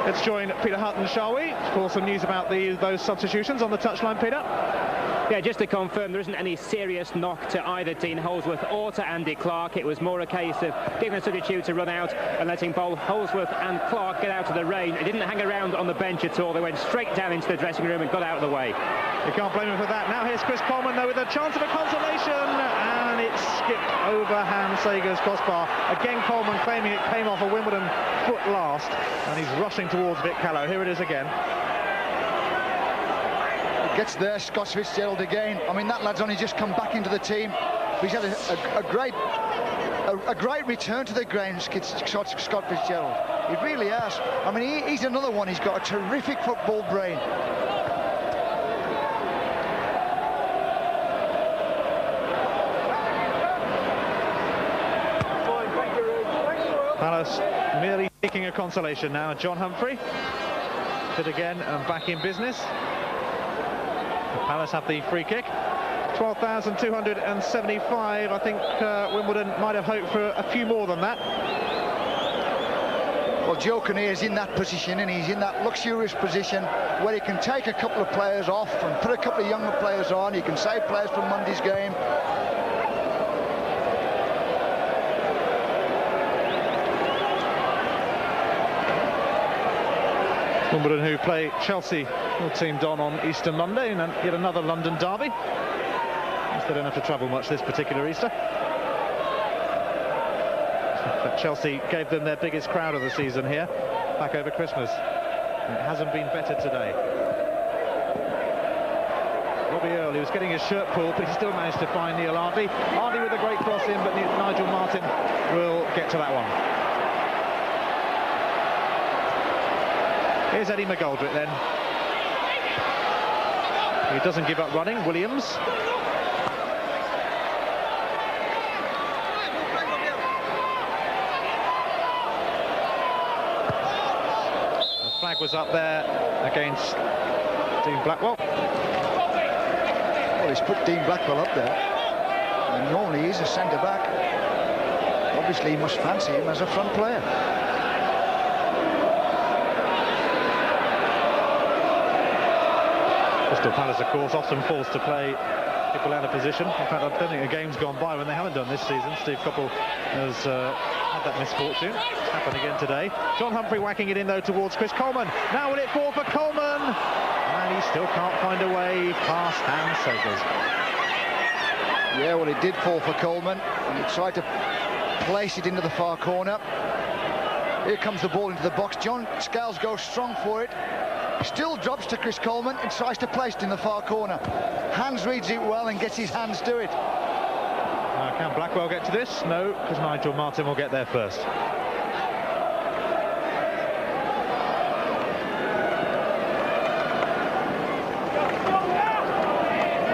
Let's join Peter Hutton, shall we, for some news about those substitutions on the touchline, Peter? Yeah, just to confirm, there isn't any serious knock to either Dean Holdsworth or to Andy Clark. It was more a case of giving the substitute to run out and letting both Holdsworth and Clark get out of the rain. It didn't hang around on the bench at all. They went straight down into the dressing room and got out of the way. You can't blame him for that. Now here's Chris Coleman, though, with a chance of a consolation, and it skipped over Hans Sager's crossbar. Again, Coleman claiming it came off a Wimbledon foot last, and he's rushing towards Vic Callow. Here it is again. Gets there, Scott Fitzgerald again. I mean, that lad's only just come back into the team. He's had a great return to the ground, Scott Fitzgerald. He really has. I mean, he's another one. He's got a terrific football brain. Palace merely seeking a consolation now. John Humphrey fit again and back in business. Palace have the free kick. 12,275. I think Wimbledon might have hoped for a few more than that. Well, Joe Kinnear is in that position, and he's in that luxurious position where he can take a couple of players off and put a couple of younger players on. He can save players from Monday's game. Wimbledon, who play Chelsea, all teamed on Easter Monday, and yet another London derby. They don't have to travel much this particular Easter. But Chelsea gave them their biggest crowd of the season here, back over Christmas. And it hasn't been better today. Robbie Earle, he was getting his shirt pulled, but he still managed to find Neil Ardley. Ardley with a great cross in, but Nigel Martin will get to that one. Here's Eddie McGoldrick then. He doesn't give up running. Williams. The flag was up there against Dean Blackwell. Well, he's put Dean Blackwell up there. And normally he's a centre-back. Obviously he must fancy him as a front player. Crystal Palace, of course, often falls to play people out of position. In fact, I don't think a game's gone by when they haven't done this season. Steve Coppell has had that misfortune. It's happened again today. John Humphrey whacking it in, though, towards Chris Coleman. Now will it fall for Coleman? And he still can't find a way past Hans Sagers. Yeah, well, it did fall for Coleman, and he tried to place it into the far corner. Here comes the ball into the box. John Scales goes strong for it. Still drops to Chris Coleman and tries to place it in the far corner. Hans reads it well and gets his hands to it. Can Blackwell get to this? No, because Nigel Martin will get there first.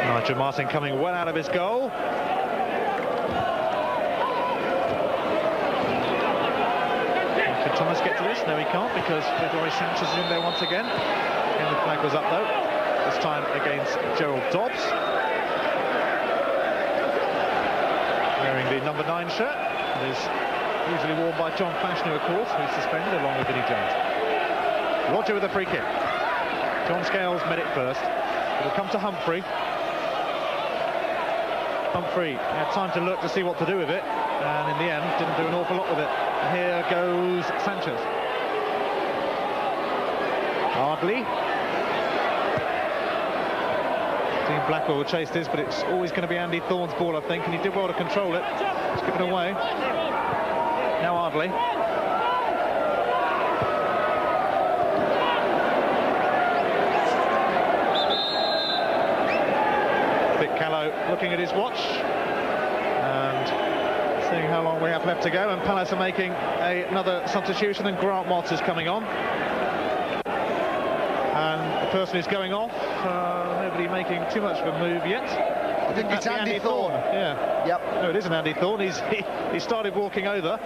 Nigel Martin coming well out of his goal. Can Thomas get to this? No, he can't, because Fedori Sanchez is in there once again. And the flag was up though, this time against Gerald Dobbs. Wearing the number 9 shirt. It is usually worn by John Fashanu, of course, who's suspended along with Vinnie Jones. Roger with a free kick. John Scales met it first. It'll come to Humphrey. Humphrey had time to look to see what to do with it, and in the end didn't do an awful lot with it. And here goes Sanchez. Ardley. Dean Blackwell will chase this, but it's always going to be Andy Thorne's ball, I think, and he did well to control it. It's given away. Now Ardley. Looking at his watch and seeing how long we have left to go, and Palace are making another substitution, and Grant Watts is coming on, and the person who's going off, nobody making too much of a move yet. I think it's Andy Thorne. Yeah. Yep. No, it isn't Andy Thorne. He started walking over,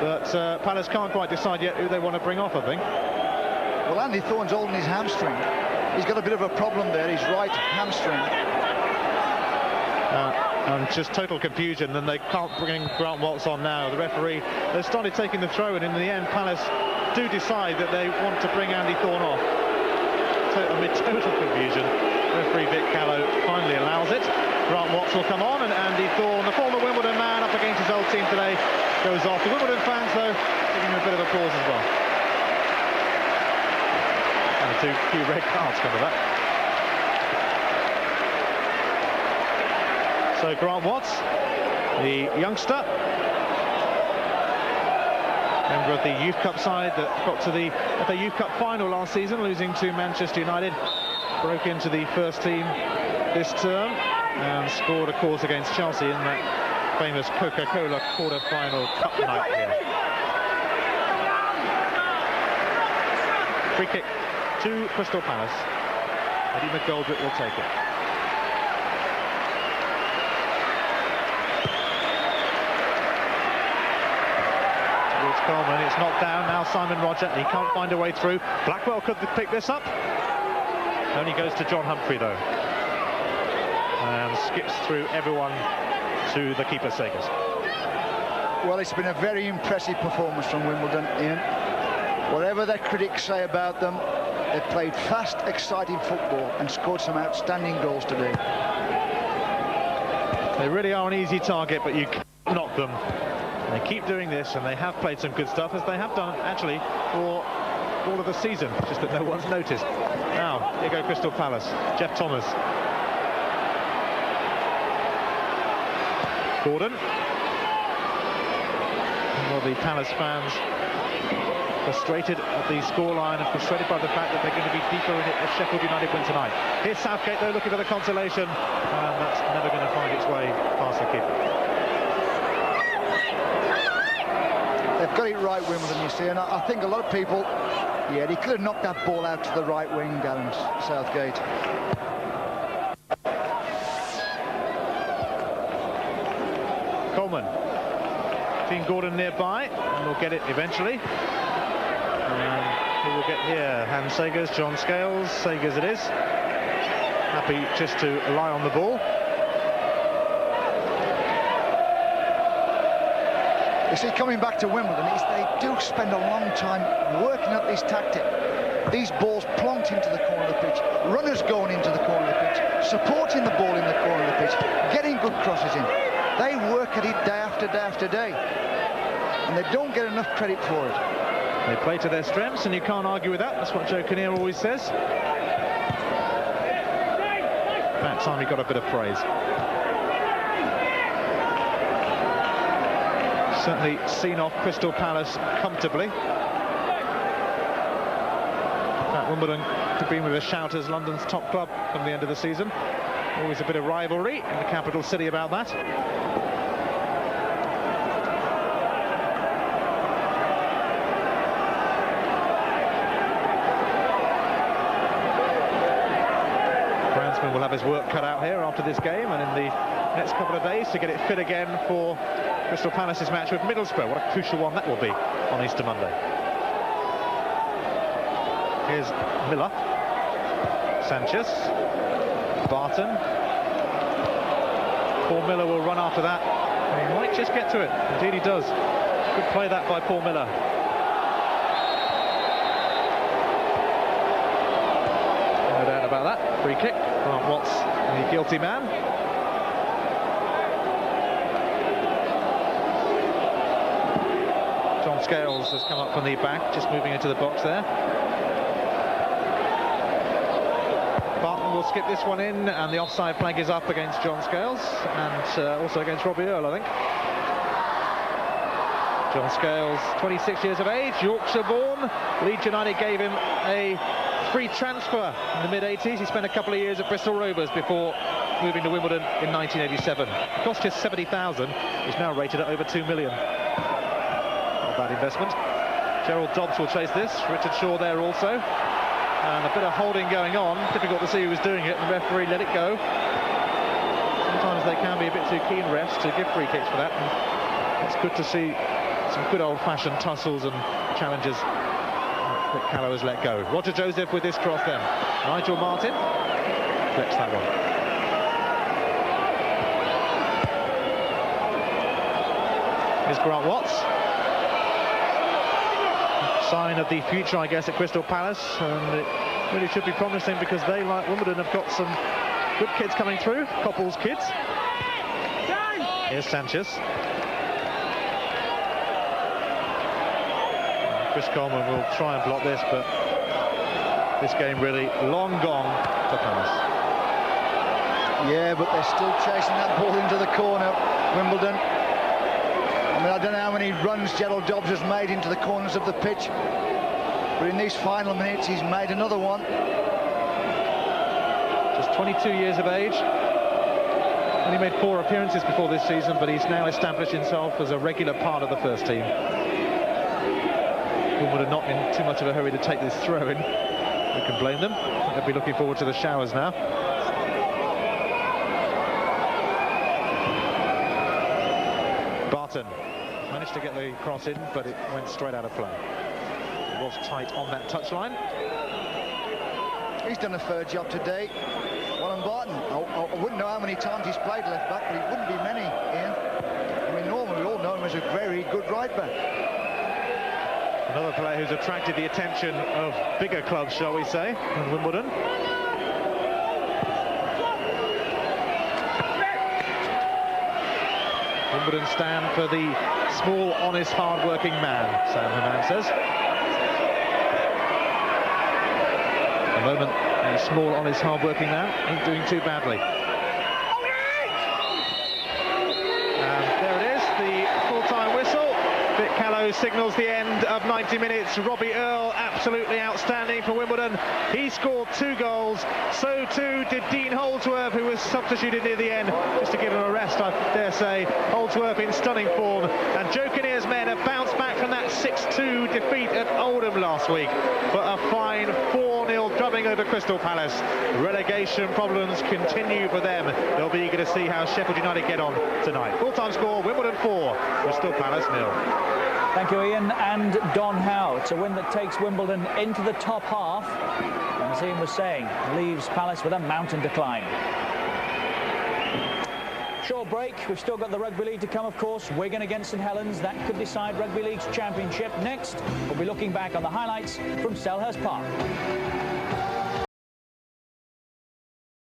but Palace can't quite decide yet who they want to bring off, I think. Well, Andy Thorne's holding his hamstring. He's got a bit of a problem there, his right hamstring. And just total confusion, and they can't bring Grant Watts on now. The referee has started taking the throw, and in the end Palace do decide that they want to bring Andy Thorne off. Amid total confusion, referee Vic Callow finally allows it. Grant Watts will come on, and Andy Thorne, the former Wimbledon man up against his old team today, goes off. The Wimbledon fans, though, giving him a bit of applause as well. And a few red cards come to that. So Grant Watts, the youngster, member of the Youth Cup side that got to the FA Youth Cup final last season, losing to Manchester United, broke into the first team this term and scored, of course, against Chelsea in that famous Coca-Cola quarter-final cup night here. Free kick to Crystal Palace. Eddie McGoldrick will take it. Coleman, it's knocked down, now Simon Roger, he can't find a way through. Blackwell could pick this up. Only goes to John Humphrey though. And skips through everyone to the keeper, Sagers. Well, it's been a very impressive performance from Wimbledon, Ian. Whatever their critics say about them, they've played fast, exciting football and scored some outstanding goals today. They really are an easy target, but you can't knock them. They keep doing this, and they have played some good stuff, as they have done actually for all of the season, just that no one's noticed. Now, here go Crystal Palace. Jeff Thomas. Gordon. Well, the Palace fans frustrated at the scoreline and frustrated by the fact that they're going to be deeper in it if Sheffield United win tonight. Here's Southgate, though, looking for the consolation, and that's never going to find its way past the keeper. They've got it right, Wimbledon, you see, and I think a lot of people, yeah, he could have knocked that ball out to the right wing, Darren Southgate. Coleman. Dean Gordon nearby, and will get it eventually. And who will get here? Hans Sagers, John Scales, Sagers it is. Happy just to lie on the ball. You see, coming back to Wimbledon, they do spend a long time working at this tactic. These balls plonked into the corner of the pitch, runners going into the corner of the pitch, supporting the ball in the corner of the pitch, getting good crosses in. They work at it day after day after day, and they don't get enough credit for it. They play to their strengths, and you can't argue with that. That's what Joe Kinnear always says. That time he got a bit of praise. certainly seen off Crystal Palace comfortably. Wimbledon could be with a shout as London's top club from the end of the season. Always a bit of rivalry in the capital city about that. Groundsman will have his work cut out here after this game and in the next couple of days to get it fit again for Crystal Palace's match with Middlesbrough. What a crucial one that will be on Easter Monday. Here's Miller, Sanchez, Barton. Paul Miller will run after that. He might just get to it. Indeed he does. Good play that by Paul Miller. No doubt about that. Free kick. Grant Watts, the guilty man. John Scales has come up from the back, just moving into the box there. Will skip this one in, and the offside flag is up against John Scales and also against Robbie Earle, I think. John Scales, 26 years of age, Yorkshire born. Leeds United gave him a free transfer in the mid-80s. He spent a couple of years at Bristol Rovers before moving to Wimbledon in 1987. It cost just 70,000. He's now rated at over 2 million. Not a bad investment. Gerald Dobbs will chase this. Richard Shaw there also. And a bit of holding going on. Difficult to see who was doing it. The referee let it go. Sometimes they can be a bit too keen, refs, to give free kicks for that. And it's good to see some good old-fashioned tussles and challenges that Callow has let go. Roger Joseph with this cross then. Nigel Martin collects that one. Here's Grant Watts. Sign of the future, I guess, at Crystal Palace, and it really should be promising because they, like Wimbledon, have got some good kids coming through. Coppell's kids. Here's Sanchez. Chris Coleman will try and block this, but this game really long gone for Palace. Yeah, but they're still chasing that ball into the corner, Wimbledon. I mean, I don't know how many runs Gerald Dobbs has made into the corners of the pitch, but in these final minutes he's made another one. Just 22 years of age. Only made 4 appearances before this season, but he's now established himself as a regular part of the first team. Wimbledon not in too much of a hurry to take this throw in. We can blame them. They'll be looking forward to the showers now. Barton managed to get the cross in, but it went straight out of play. It was tight on that touchline. He's done a fair job today. Well, and Barton, I wouldn't know how many times he's played left back, but it wouldn't be many, Ian. I mean, normally we all know him as a very good right back. Another player who's attracted the attention of bigger clubs, shall we say, than Wimbledon. Wimbledon stand for the small, honest, hard-working man, Sam Herman says. At the moment, the small, honest, hard-working man ain't doing too badly. And there it is, the full-time whistle. Vic Callow signals the end of 90 minutes. Robbie Earle, absolutely outstanding for Wimbledon. He scored 2 goals. So too did Dean Holdsworth, who was substituted near the end, just to give him a rest, I dare say. Holdsworth in stunning form. And Joe Kinnear's men have bounced back from that 6-2 defeat at Oldham last week. But a fine 4-0 drubbing over Crystal Palace. Relegation problems continue for them. They'll be eager to see how Sheffield United get on tonight. Full-time score, Wimbledon 4, Crystal Palace 0. Thank you, Ian. And Don Howe, it's a win that takes Wimbledon into the top half. And as Ian was saying, leaves Palace with a mountain to climb. Short break. We've still got the Rugby League to come, of course. Wigan against St Helens. That could decide Rugby League's championship. Next, we'll be looking back on the highlights from Selhurst Park.